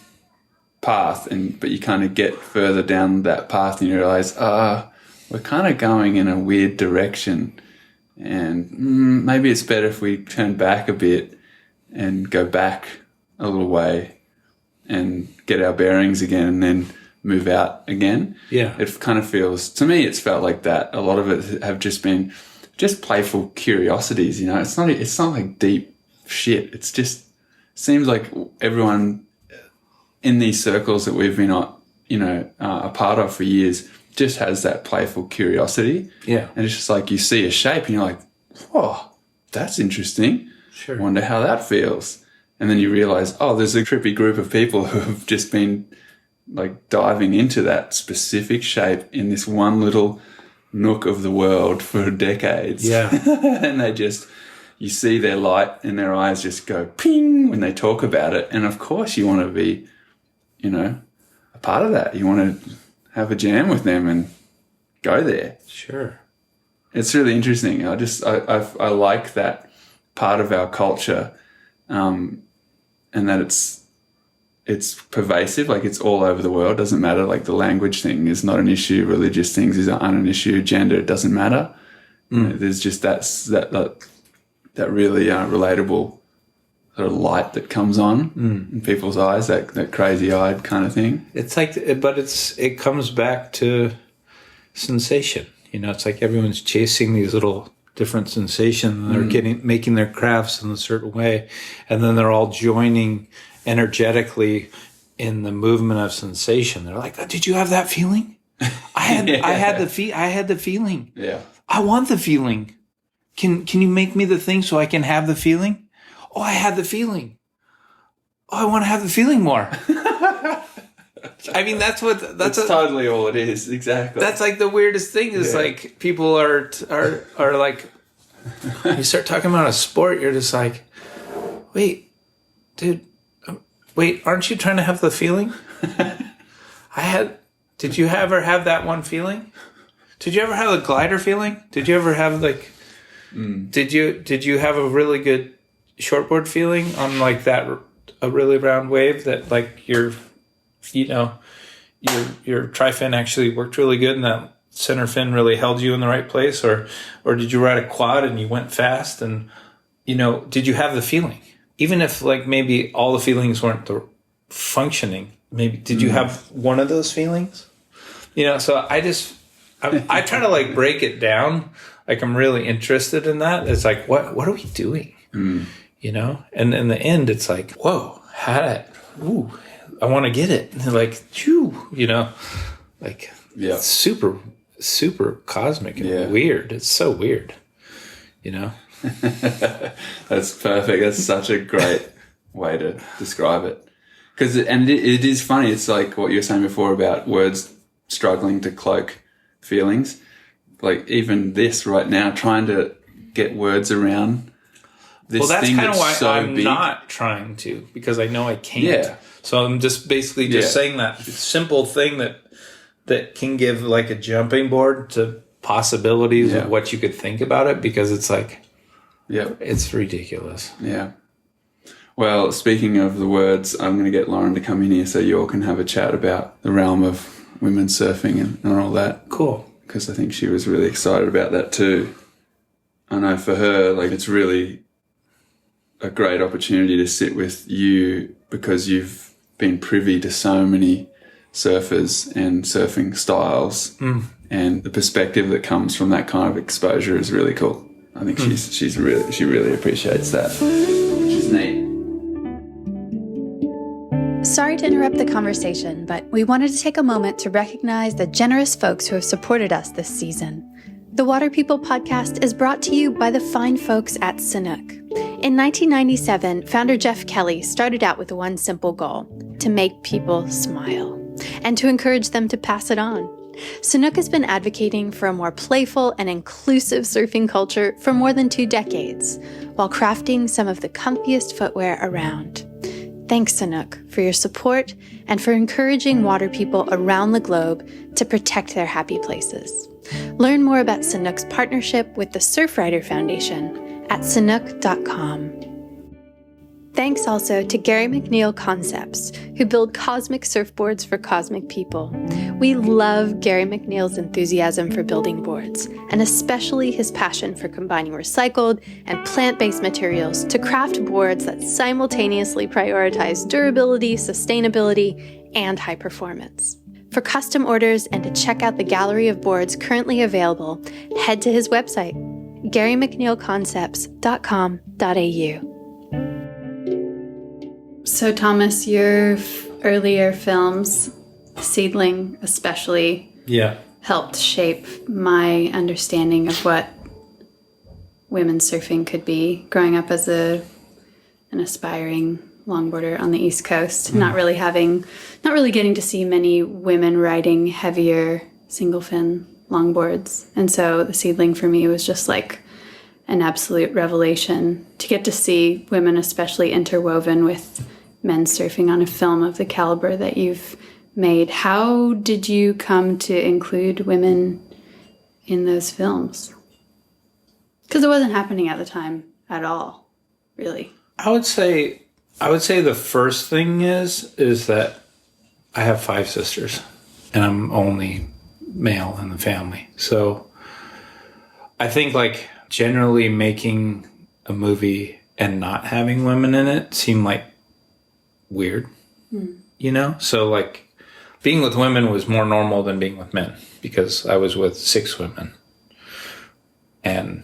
path, but you kind of get further down that path and you realize, we're kind of going in a weird direction, and maybe it's better if we turn back a bit and go back a little way and get our bearings again and then move out again. Yeah. It kind of feels, to me, it's felt like that. A lot of it have just been just playful curiosities, It's not like deep shit. It's just seems like everyone in these circles that we've been, a part of for years just has that playful curiosity. Yeah. And it's just like you see a shape and you're like, whoa, that's interesting. Sure. I wonder how that feels. And then you realize, there's a trippy group of people who have just been like diving into that specific shape in this one little nook of the world for decades. Yeah. And you see their light in their eyes just go ping when they talk about it. And of course you want to be, a part of that. You want to have a jam with them and go there. Sure. It's really interesting. I like that part of our culture, and that it's pervasive. Like it's all over the world. Doesn't matter. Like the language thing is not an issue. Religious things aren't an issue. Gender, it doesn't matter. There's just that really relatable sort of light that comes on in people's eyes. That crazy eyed kind of thing. It's like, but it comes back to sensation. It's like everyone's chasing these little different sensations. And they're making their crafts in a certain way, and then they're all joining energetically in the movement of sensation. They're like, "Oh, did you have that feeling? I had the feeling. Yeah, I want the feeling. Can you make me the thing so I can have the feeling? Oh, I had the feeling. Oh, I want to have the feeling more." I mean, that's totally all it is. Exactly. That's like the weirdest thing is like people are like, you start talking about a sport, you're just like, wait, dude, aren't you trying to have the feeling? Did you ever have that one feeling? Did you ever have a glider feeling? Did you ever have like, did you have a really good shortboard feeling on like that, a really round wave that like your tri-fin actually worked really good and that center fin really held you in the right place? Or did you ride a quad and you went fast and, did you have the feeling? Even if like maybe all the feelings weren't functioning, maybe did you have one of those feelings? So I try to like break it down. Like I'm really interested in that. It's like, what are we doing? And in the end, it's like, whoa, I want to get it. And like, like super, super cosmic and weird. It's so weird, That's perfect. That's such a great way to describe it. It is funny. It's like what you were saying before about words struggling to cloak feelings. Like even this right now, trying to get words around this well, that's thing kind of why so I'm big. Not trying to, because I know I can't. Yeah. So I'm just basically just saying that simple thing that can give like a jumping board to possibilities of what you could think about it, because it's like, it's ridiculous. Yeah. Well, speaking of the words, I'm going to get Lauren to come in here so you all can have a chat about the realm of women surfing and all that. Cool. Because I think she was really excited about that too. I know for her, like it's really a great opportunity to sit with you because you've been privy to so many surfers and surfing styles, and the perspective that comes from that kind of exposure is really cool. I think she really appreciates that, which is neat. Sorry to interrupt the conversation, but we wanted to take a moment to recognize the generous folks who have supported us this season. The Water People podcast is brought to you by the fine folks at Sanook. In 1997, founder Jeff Kelly started out with one simple goal: to make people smile, and to encourage them to pass it on. Sanook has been advocating for a more playful and inclusive surfing culture for more than 2 decades, while crafting some of the comfiest footwear around. Thanks, Sanook, for your support and for encouraging water people around the globe to protect their happy places. Learn more about Sanook's partnership with the Surfrider Foundation at sanook.com. Thanks also to Gary McNeil Concepts, who build cosmic surfboards for cosmic people. We love Gary McNeil's enthusiasm for building boards, and especially his passion for combining recycled and plant-based materials to craft boards that simultaneously prioritize durability, sustainability, and high performance. For custom orders and to check out the gallery of boards currently available, head to his website, garymcneilconcepts.com.au. So, Thomas, your earlier films, Seedling especially, helped shape my understanding of what women's surfing could be. Growing up as an aspiring longboarder on the East Coast, not really getting to see many women riding heavier single fin longboards, and so the Seedling for me was just like an absolute revelation to get to see women, especially interwoven with men surfing on a film of the caliber that you've made. How did you come to include women in those films? Because it wasn't happening at the time at all, really. I would say the first thing is that I have 5 sisters and I'm only male in the family. So I think like generally making a movie and not having women in it seemed like weird, you know? So like being with women was more normal than being with men because I was with 6 women and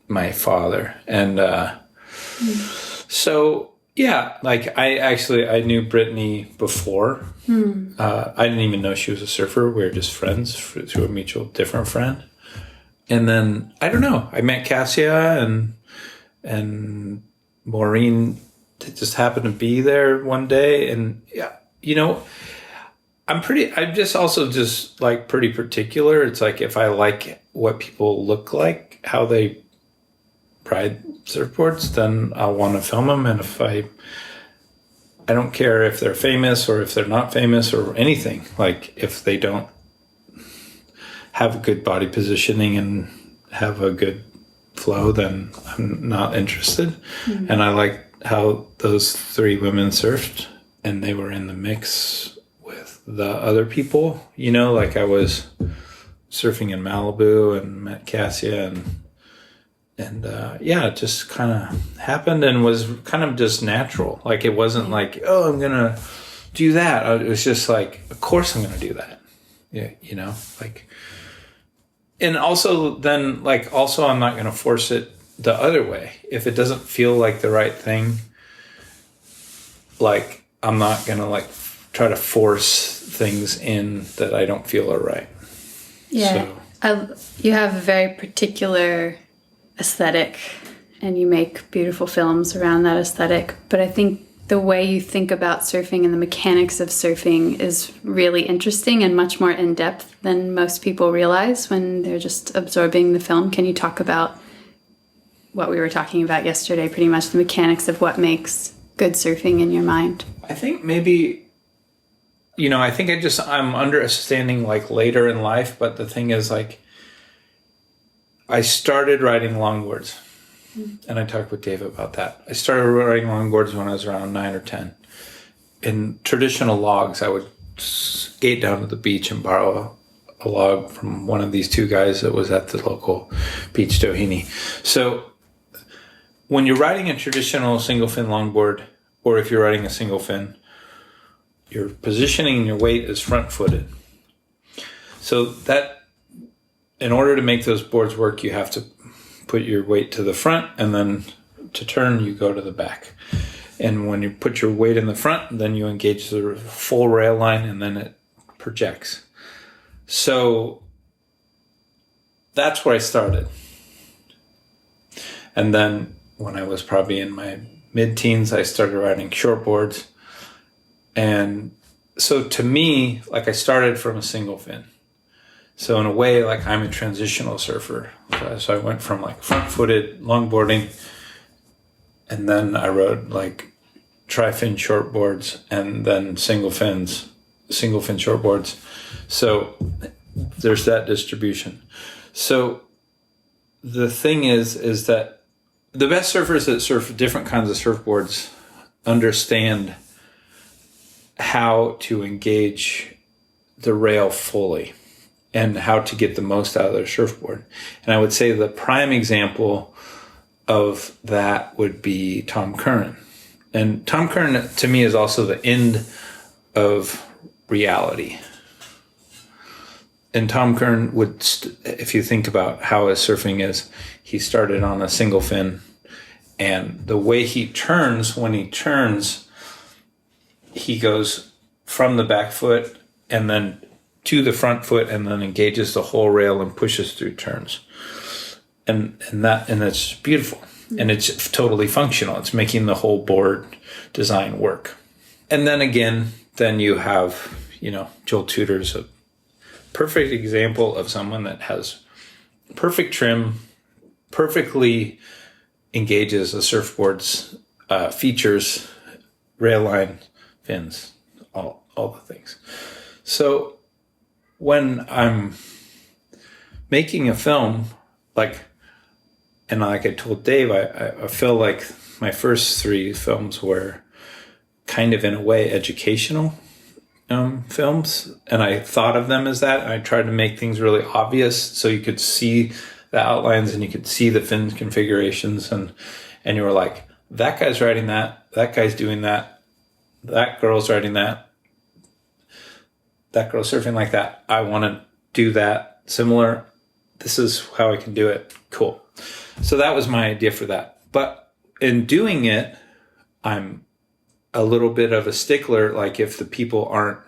my father. And so, yeah, like I knew Brittany before. I didn't even know she was a surfer. We were just friends through a mutual different friend. And then, I don't know, I met Cassia and Maureen just happened to be there one day. And, yeah, you know, I'm just also just like pretty particular. It's like if I like what people look like, how they ride surfboards, then I'll want to film them. And if I don't care if they're famous or if they're not famous or anything, like if they don't have a good body positioning and have a good flow, then I'm not interested. And I like how those 3 women surfed and they were in the mix with the other people, you know, like I was surfing in Malibu and met Cassia and yeah, it just kind of happened and was kind of just natural. Like it wasn't like, oh, I'm going to do that. It was just like, of course I'm going to do that. Yeah. You know, like, and also then like, also I'm not going to force it the other way. If it doesn't feel like the right thing, like I'm not going to like try to force things in that I don't feel are right. Yeah. So. You have a very particular aesthetic and you make beautiful films around that aesthetic. But I think the way you think about surfing and the mechanics of surfing is really interesting and much more in-depth than most people realize when they're just absorbing the film. Can you talk about what we were talking about yesterday, pretty much the mechanics of what makes good surfing in your mind? I think maybe, you know, I think I'm understanding like later in life, but the thing is like, I started riding longboards and I talked with Dave about that. I started riding longboards when I was around 9 or 10. In traditional logs, I would skate down to the beach and borrow a log from one of these 2 guys that was at the local beach, Doheny. So when you're riding a traditional single fin longboard, or if you're riding a single fin, your positioning and your weight is front footed. So that, in order to make those boards work, you have to put your weight to the front, and then to turn, you go to the back. And when you put your weight in the front, then you engage the full rail line, and then it projects. So that's where I started. And then when I was probably in my mid-teens, I started riding shortboards. And so to me, like I started from a single fin. So in a way, like I'm a transitional surfer. So I went from like front-footed longboarding, and then I rode like tri-fin shortboards, and then single fin shortboards. So there's that distribution. So the thing is that the best surfers that surf different kinds of surfboards understand how to engage the rail fully and how to get the most out of their surfboard. And I would say the prime example of that would be Tom Curren. And Tom Curren, to me, is also the end of reality. And Tom Curren would, if you think about how his surfing is, he started on a single fin. And the way he turns, when he turns, he goes from the back foot and then to the front foot and then engages the whole rail and pushes through turns. And it's beautiful. And it's totally functional. It's making the whole board design work. And then again, then you have, Joel Tudor's a perfect example of someone that has perfect trim, perfectly engages the surfboard's features, rail line, fins, all the things. So when I'm making a film, like I told Dave, I feel like my first 3 films were kind of in a way educational films, and I thought of them as that. And I tried to make things really obvious so you could see the outlines and you could see the fin configurations, and you were like, that guy's riding that guy's doing that girl's riding that girl's surfing like that. I want to do that similar. This is how I can do it. Cool. So that was my idea for that. But in doing it, I'm a little bit of a stickler. Like if the people aren't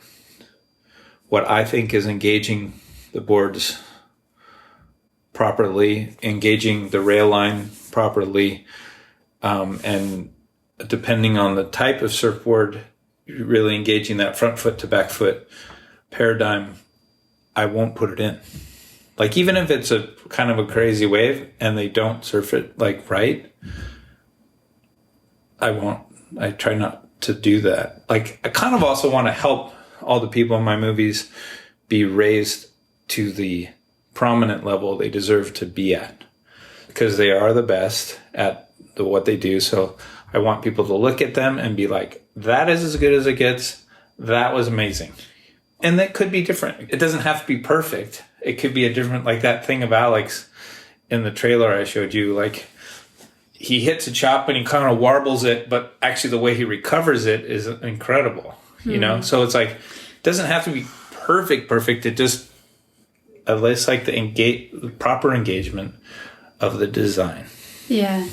what I think is engaging the boards properly, engaging the rail line properly, and depending on the type of surfboard, really engaging that front foot to back foot paradigm, I won't put it in. Like even if it's a kind of a crazy wave and they don't surf it like right, I try not to do that. Like I kind of also want to help all the people in my movies be raised to the prominent level they deserve to be at, because they are the best at what they do. So I want people to look at them and be like, that is as good as it gets. That was amazing. And that could be different. It doesn't have to be perfect. It could be a different, like that thing of Alex in the trailer I showed you, like he hits a chop and he kind of warbles it, but actually the way he recovers it is incredible, you know? So it's like, it doesn't have to be perfect. It just, it's like the proper engagement of the design. Yeah.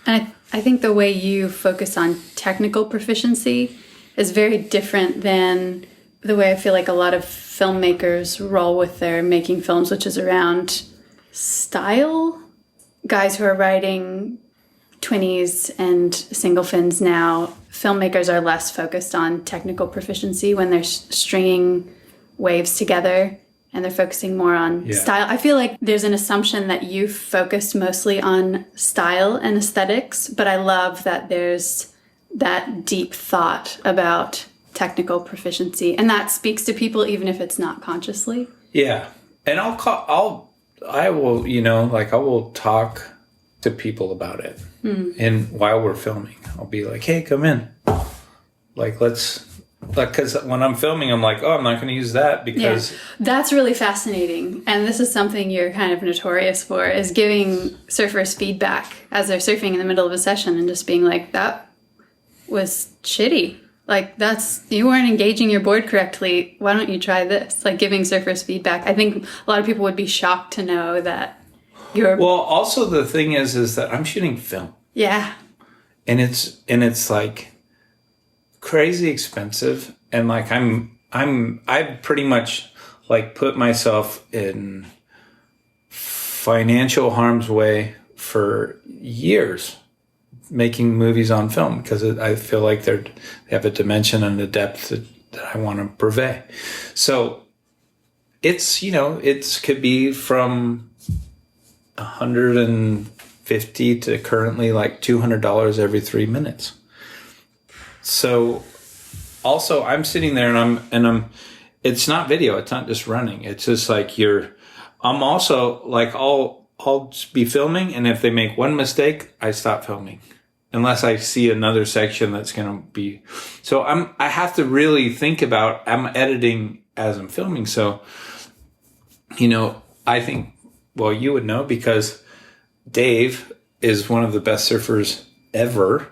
And I think the way you focus on technical proficiency is very different than the way I feel like a lot of filmmakers roll with their making films, which is around style. Guys who are writing 20s and single fins now, filmmakers are less focused on technical proficiency when they're stringing waves together, and they're focusing more on style. I feel like there's an assumption that you focused mostly on style and aesthetics, but I love that there's that deep thought about technical proficiency, and that speaks to people even if it's not consciously. Yeah. And I will talk to people about it. And while we're filming, I'll be like, hey, come in. Like, because when I'm filming, I'm like, oh, I'm not going to use that because... Yeah. That's really fascinating. And this is something you're kind of notorious for, is giving surfers feedback as they're surfing in the middle of a session and just being like, that was shitty. Like, you weren't engaging your board correctly. Why don't you try this? Like, giving surfers feedback. I think a lot of people would be shocked to know that you're... Well, also the thing is that I'm shooting film. Yeah. And it's like crazy expensive. And like, I pretty much like put myself in financial harm's way for years, making movies on film, because I feel like they have a dimension and a depth that I want to purvey. So it's, it could be from 150 to currently like $200 every 3 minutes. So also I'm sitting there and I'm, it's not video. It's not just running. It's just like I'm also like, I'll just be filming. And if they make one mistake, I stop filming unless I see another section that's going to be, so I have to really think about, I'm editing as I'm filming. So, I think, well, you would know because Dave is one of the best surfers ever.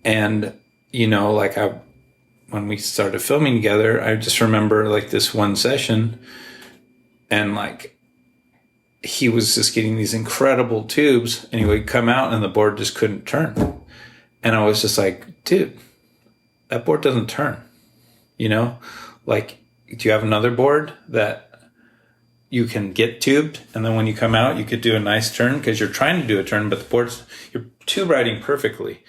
And, when we started filming together, I just remember like this one session and like he was just getting these incredible tubes and he would come out and the board just couldn't turn. And I was just like, dude, that board doesn't turn, like, do you have another board that you can get tubed, and then when you come out, you could do a nice turn because you're trying to do a turn, but you're tube riding perfectly.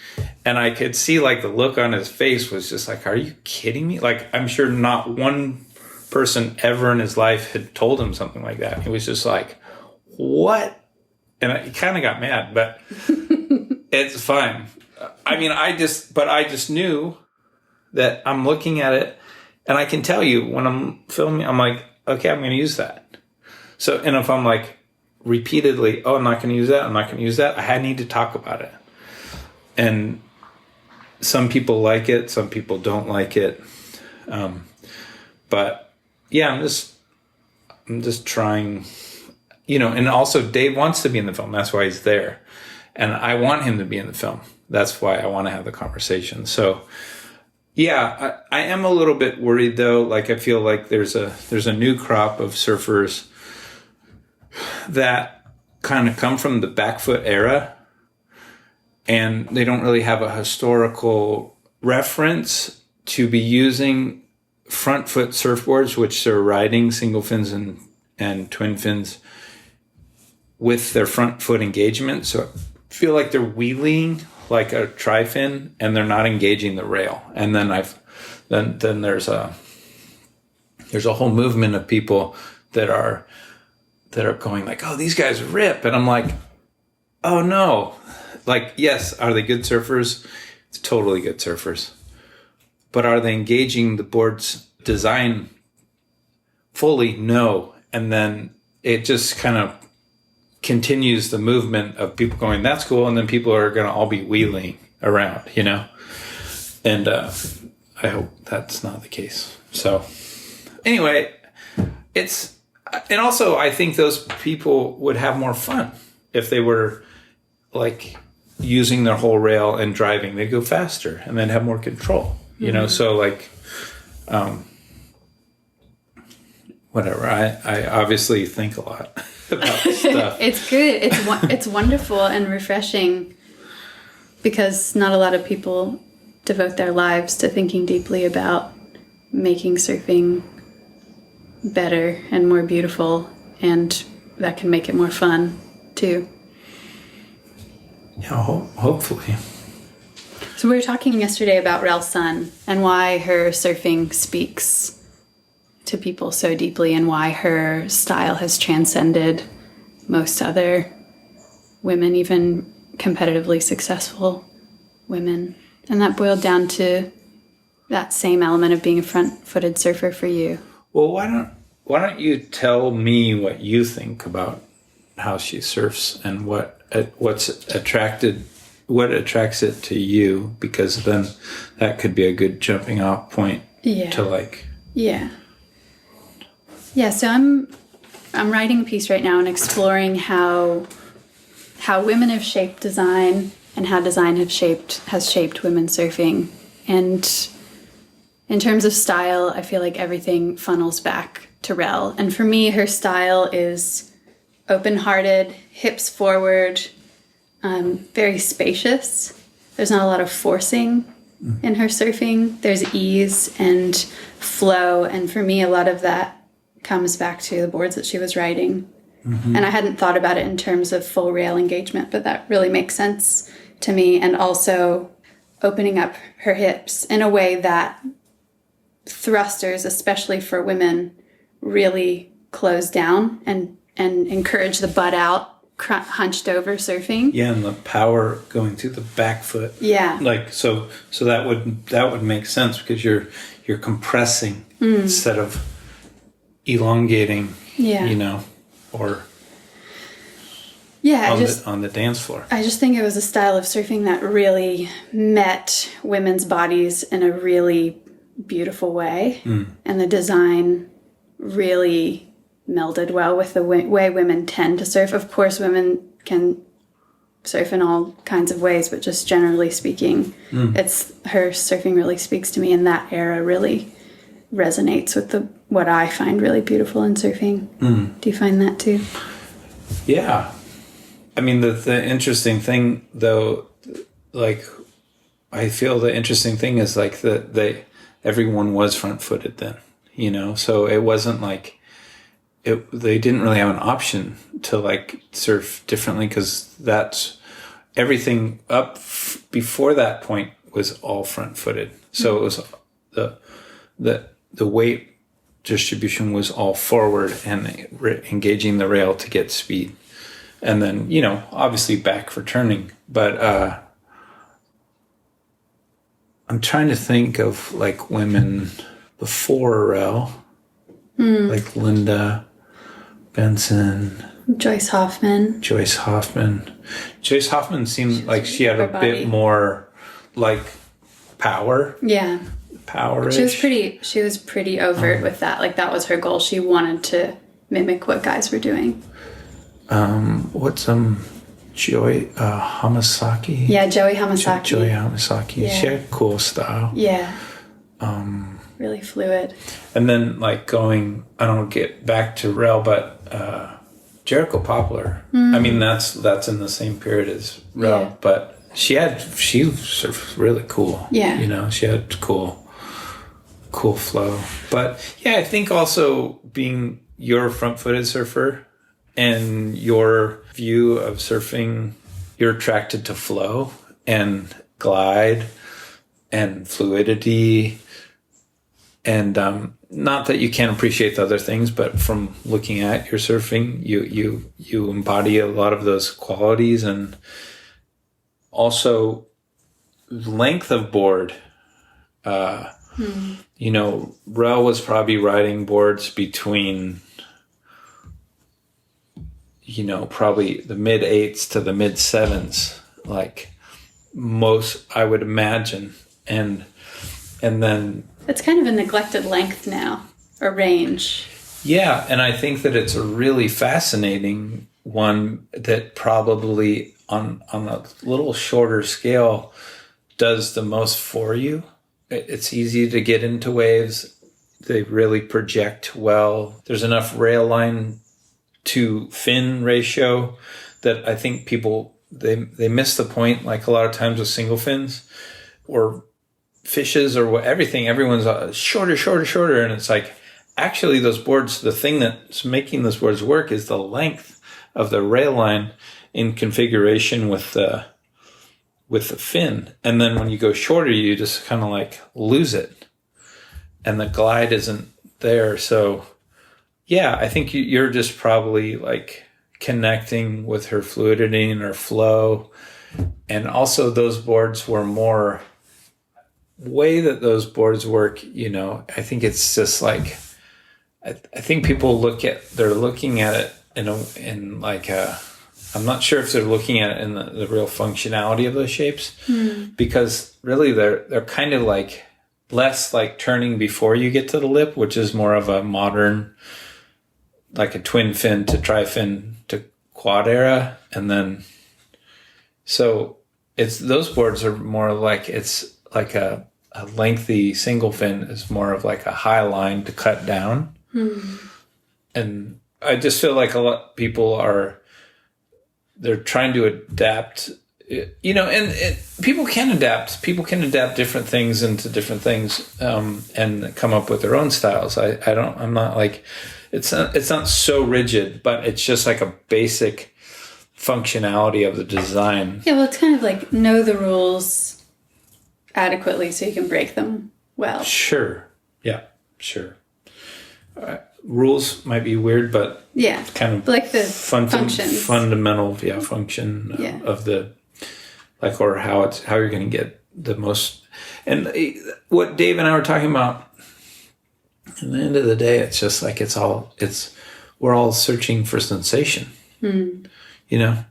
And I could see like the look on his face was just like, are you kidding me? Like, I'm sure not one person ever in his life had told him something like that. He was just like, what? And he kind of got mad, but it's fine. I mean, I just knew that I'm looking at it and I can tell you when I'm filming, I'm like, okay, I'm going to use that. So, and if I'm like repeatedly, oh, I'm not going to use that, I'm not going to use that, I need to talk about it. And some people like it, some people don't like it. But yeah, I'm just trying, and also Dave wants to be in the film. That's why he's there. And I want him to be in the film. That's why I want to have the conversation. So yeah, I am a little bit worried though. Like I feel like there's a new crop of surfers that kind of come from the back foot era and they don't really have a historical reference to be using front foot surfboards, which they're riding single fins and twin fins with their front foot engagement. So I feel like they're wheeling like a tri-fin and they're not engaging the rail. And then then there's a whole movement of people that are going like, oh, these guys rip. And I'm like, oh no. Like, yes, are they good surfers? It's totally good surfers. But are they engaging the board's design fully? No. And then it just kind of continues the movement of people going, that's cool. And then people are going to all be wheeling around, And I hope that's not the case. So anyway, and also I think those people would have more fun if they were like using their whole rail and driving. They'd go faster and then have more control, So like, whatever. I obviously think a lot about stuff. It's good. It's wonderful and refreshing because not a lot of people devote their lives to thinking deeply about making surfing better and more beautiful, and that can make it more fun too. Yeah, hopefully. So we were talking yesterday about Rel Sun and why her surfing speaks to people so deeply and why her style has transcended most other women, even competitively successful women. And that boiled down to that same element of being a front-footed surfer for you. Well, why don't you tell me what you think about how she surfs and what attracts it to you, because then that could be a good jumping off point to like. Yeah. So I'm writing a piece right now and exploring how women have shaped design and how design has shaped women surfing. And in terms of style, I feel like everything funnels back to Rel. And for me, her style is open-hearted, hips forward, very spacious. There's not a lot of forcing in her surfing. There's ease and flow. And for me, a lot of that comes back to the boards that she was riding. Mm-hmm. And I hadn't thought about it in terms of full rail engagement, but that really makes sense to me. And also opening up her hips in a way that thrusters, especially for women, really close down and encourage the butt out, hunched over surfing. Yeah, and the power going through the back foot. Yeah. Like so that would make sense because you're compressing instead of elongating. Yeah. You know, or on the dance floor. I just think it was a style of surfing that really met women's bodies in a really beautiful way. And the design really melded well with the way women tend to surf. Of course, women can surf in all kinds of ways, but just generally speaking, her surfing really speaks to me, and that era really resonates with what I find really beautiful in surfing. Do you find that too? Yeah. I mean, the interesting thing, though, like, I feel the interesting thing is, like, that everyone was front-footed then, you know? So it wasn't like, they didn't really have an option to, like, surf differently because that's, everything up before that point was all front-footed. So it was, the weight distribution was all forward and engaging the rail to get speed. And then, you know, obviously back for turning. But I'm trying to think of, like, women before rail, like Linda Benson. Joyce Hoffman. Joyce Hoffman seemed like she had a bit more, like, power. Yeah. Power-ish. She was pretty overt with that. Like, that was her goal. She wanted to mimic what guys were doing. What's Joy Hamasaki? Yeah, Joey Hamasaki. Joey Hamasaki. Yeah. She had cool style. Yeah. Really fluid. And then, like, I don't get back to rail, but Jericho Poplar. I mean, that's in the same period as rail, but she surfed really cool. Yeah. You know, she had cool flow. But yeah, I think also being your front-footed surfer and your view of surfing, you're attracted to flow and glide and fluidity. And not that you can't appreciate the other things, but from looking at your surfing, you embody a lot of those qualities. And also length of board. You know, Rel was probably riding boards between, you know, probably the mid 8s to the mid 7s, like most, I would imagine. And then it's kind of a neglected length now, or range. Yeah, and I think that it's a really fascinating one that probably on a little shorter scale does the most for you. It's easy to get into waves. They really project well. There's enough rail line to fin ratio that I think people, they miss the point, like a lot of times with single fins or fishes or everything. Everyone's shorter. And it's like, actually those boards, the thing that's making those boards work is the length of the rail line in configuration with the fin. And then when you go shorter, you just kind of like lose it. And the glide isn't there. So yeah, I think you're just probably like connecting with her fluidity and her flow. And also those boards were more, way that those boards work, you know, I think it's just like, I think people they're looking at it in like I'm not sure if they're looking at it in the real functionality of those shapes, because really they're kind of like less like turning before you get to the lip, which is more of a modern, like a twin fin to tri-fin to quad era. And then, so those boards are more like, it's like a lengthy single fin is more of like a high line to cut down. And I just feel like a lot of people they're trying to adapt, you know, and people can adapt. People can adapt different things into different things, and come up with their own styles. I'm not like, it's not so rigid, but it's just like a basic functionality of the design. Yeah, well, it's kind of like know the rules adequately so you can break them well. Sure. Yeah, sure. rules might be weird, but Yeah. kind of Like the functions. fundamental function of the, like, or how you're going to get the most. And what Dave and I were talking about, at the end of the day, it's just like we're all searching for sensation, you know,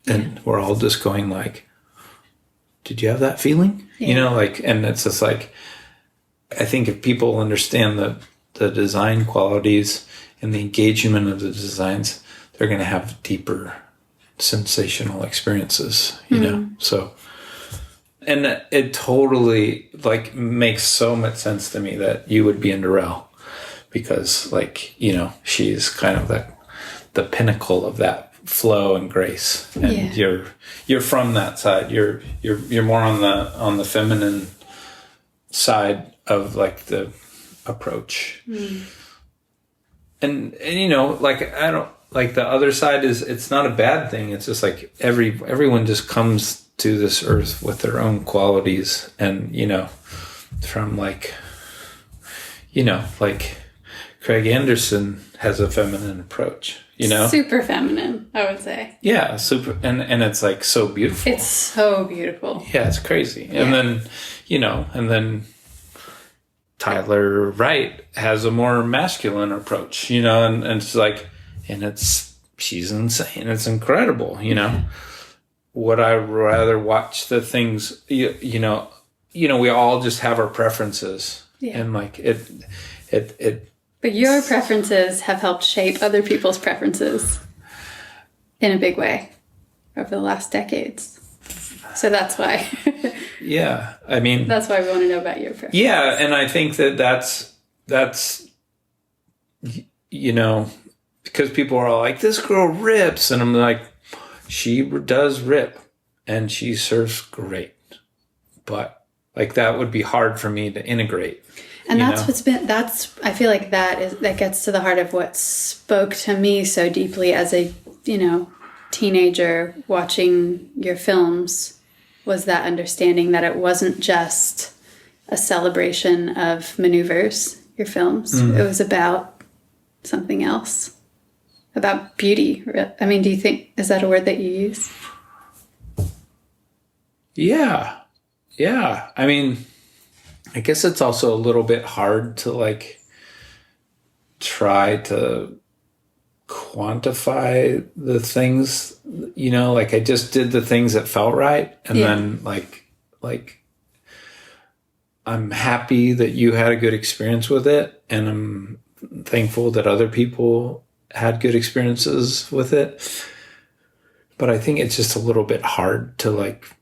and we're all just going like, did you have that feeling? Yeah. You know, like, and it's just like, I think if people understand the design qualities and the engagement of the designs, they're going to have deeper sensational experiences, you know? So, and it totally like makes so much sense to me that you would be into Rel, because like, you know, she's kind of the pinnacle of that flow and grace, and you're from that side. You're more on the feminine side of like the approach. And you know, like, I don't like the other side is, it's not a bad thing. It's just like everyone just comes to this earth with their own qualities, and you know, from like, you know, like Craig Anderson has a feminine approach, you know, super feminine, I would say. Yeah, super, and it's like so beautiful. It's so beautiful. Yeah, it's crazy. And then, you know, and then Tyler Wright has a more masculine approach, you know, and it's like, and she's insane. It's incredible, you know. Would I rather watch the things, you know, we all just have our preferences, and like it. But your preferences have helped shape other people's preferences in a big way over the last decades. So that's why. Yeah, I mean, that's why we want to know about your preferences. Yeah, and I think that's you know, because people are all like, this girl rips, and I'm like, she does rip, and she surfs great, but like that would be hard for me to integrate. And I feel like that gets to the heart of what spoke to me so deeply as a, you know, teenager watching your films, was that understanding that it wasn't just a celebration of maneuvers, your films. It was about something else, about beauty. I mean, is that a word that you use? Yeah. I mean, I guess it's also a little bit hard to like try to quantify the things, you know, like I just did the things that felt right. And then like I'm happy that you had a good experience with it. And I'm thankful that other people had good experiences with it. But I think it's just a little bit hard to like,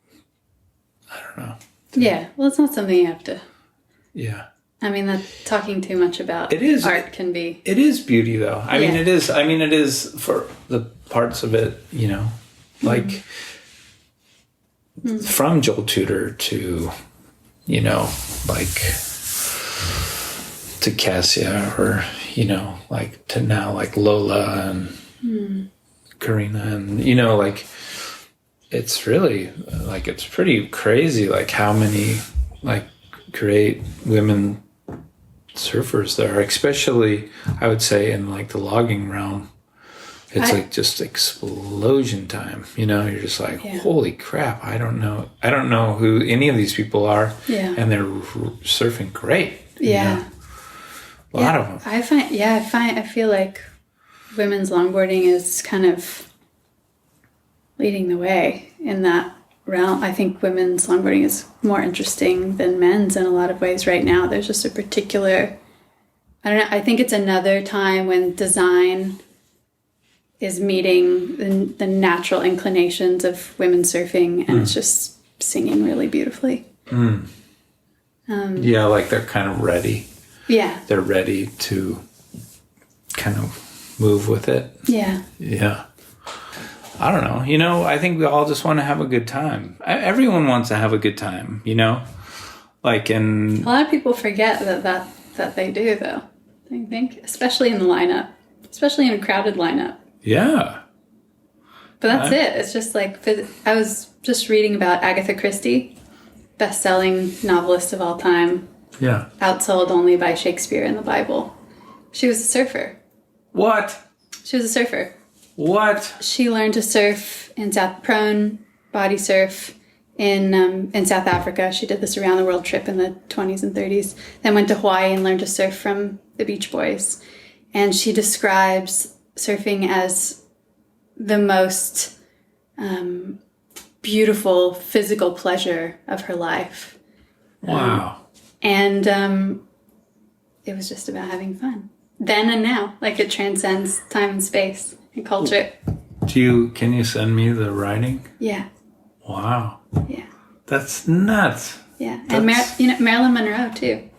I don't know. Yeah. Well, it's not something you have to. Yeah. I mean, that talking too much about art can be. It is beauty, though. I mean, it is for the parts of it, you know, like from Joel Tudor to, you know, like to Cassia, or, you know, like to now like Lola and Karina, and, you know, like it's really like, it's pretty crazy, like how many like great women surfers there are, especially I would say in like the logging realm. It's like just explosion time, you know. You're just like, holy crap, I don't know who any of these people are, and they're surfing great. You know? A lot of them. I feel like women's longboarding is kind of leading the way in that realm. I think women's longboarding is more interesting than men's in a lot of ways right now. There's just a particular, I don't know, I think it's another time when design is meeting the natural inclinations of women surfing, and it's just singing really beautifully. Like they're kind of ready. Yeah. They're ready to kind of move with it. Yeah. Yeah. I don't know. You know, I think we all just want to have a good time. Everyone wants to have a good time, you know? Like, and a lot of people forget that they do, though. I think, especially in the lineup, especially in a crowded lineup. Yeah. But that's it. It's just like, I was just reading about Agatha Christie, best-selling novelist of all time. Yeah. Outsold only by Shakespeare and the Bible. She was a surfer. What? She was a surfer. What? She learned to surf in prone body surf in South Africa. She did this around the world trip in the 20s and 30s. Then went to Hawaii and learned to surf from the Beach Boys. And she describes surfing as the most beautiful physical pleasure of her life. Wow. And it was just about having fun. Then and now. Like, it transcends time and space and culture. Can you send me the writing? Yeah. Wow. Yeah. That's nuts. Yeah. And Marilyn Monroe, too.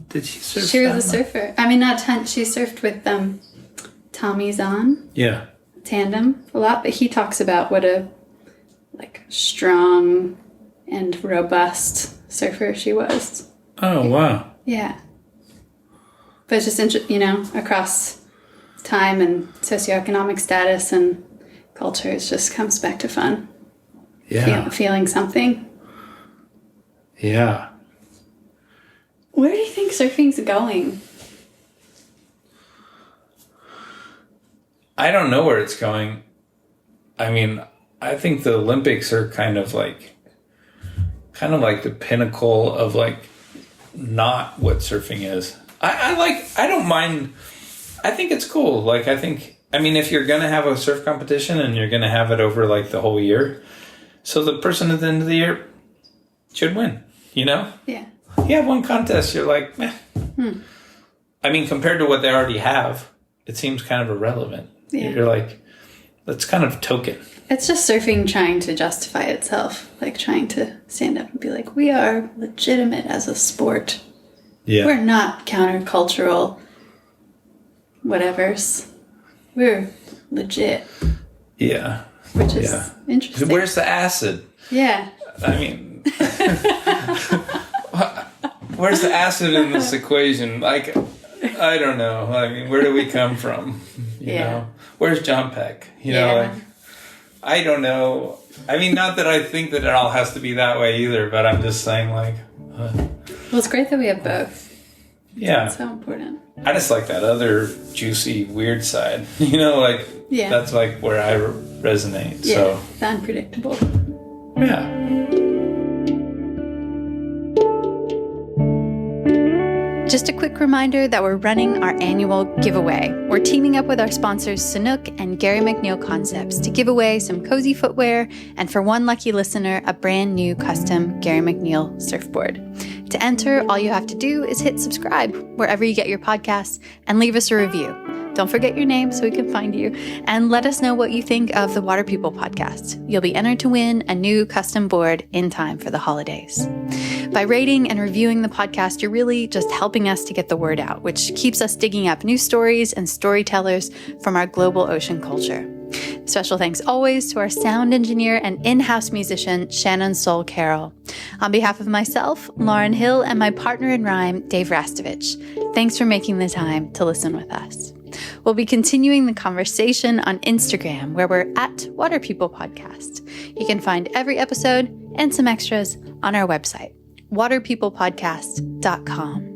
Did she surf? She was a surfer. I mean, she surfed with Tommy Zahn. Yeah. Tandem a lot, but he talks about what a strong and robust surfer she was. Oh, wow. Yeah. But it's just, across time and socioeconomic status and culture, it just comes back to fun. Yeah. Feeling something. Yeah. Where do you think surfing's going? I don't know where it's going. I mean, I think the Olympics are kind of like the pinnacle of not what surfing is. I don't mind. I think it's cool. If you're going to have a surf competition and you're going to have it over the whole year, so the person at the end of the year should win, Yeah. You have one contest, you're like, meh. I mean, compared to what they already have, it seems kind of irrelevant. Yeah. You're like, that's kind of token. It's just surfing trying to justify itself, trying to stand up and be like, we are legitimate as a sport. Yeah. We're not countercultural whatevers. We're legit. Yeah. Which is interesting. Where's the acid? Yeah. I mean, where's the acid in this equation? I don't know. I mean, where do we come from? You know? Where's John Peck? I don't know. I mean, not that I think that it all has to be that way either, but I'm just saying well, it's great that we have both. Yeah. It's so important. I just like that other juicy, weird side. That's where I resonate. Yeah, so. the unpredictable. Yeah. Just a quick reminder that we're running our annual giveaway. We're teaming up with our sponsors Sanook and Gary McNeil Concepts to give away some cozy footwear and, for one lucky listener, a brand new custom Gary McNeil surfboard. To enter, all you have to do is hit subscribe wherever you get your podcasts and leave us a review. Don't forget your name so we can find you, and let us know what you think of the Water People podcast. You'll be entered to win a new custom board in time for the holidays. By rating and reviewing the podcast, you're really just helping us to get the word out, which keeps us digging up new stories and storytellers from our global ocean culture. Special thanks always to our sound engineer and in-house musician, Shannon Soul Carroll. On behalf of myself, Lauren Hill, and my partner in rhyme, Dave Rastovich, thanks for making the time to listen with us. We'll be continuing the conversation on Instagram, where we're at Water People Podcast. You can find every episode and some extras on our website, waterpeoplepodcast.com.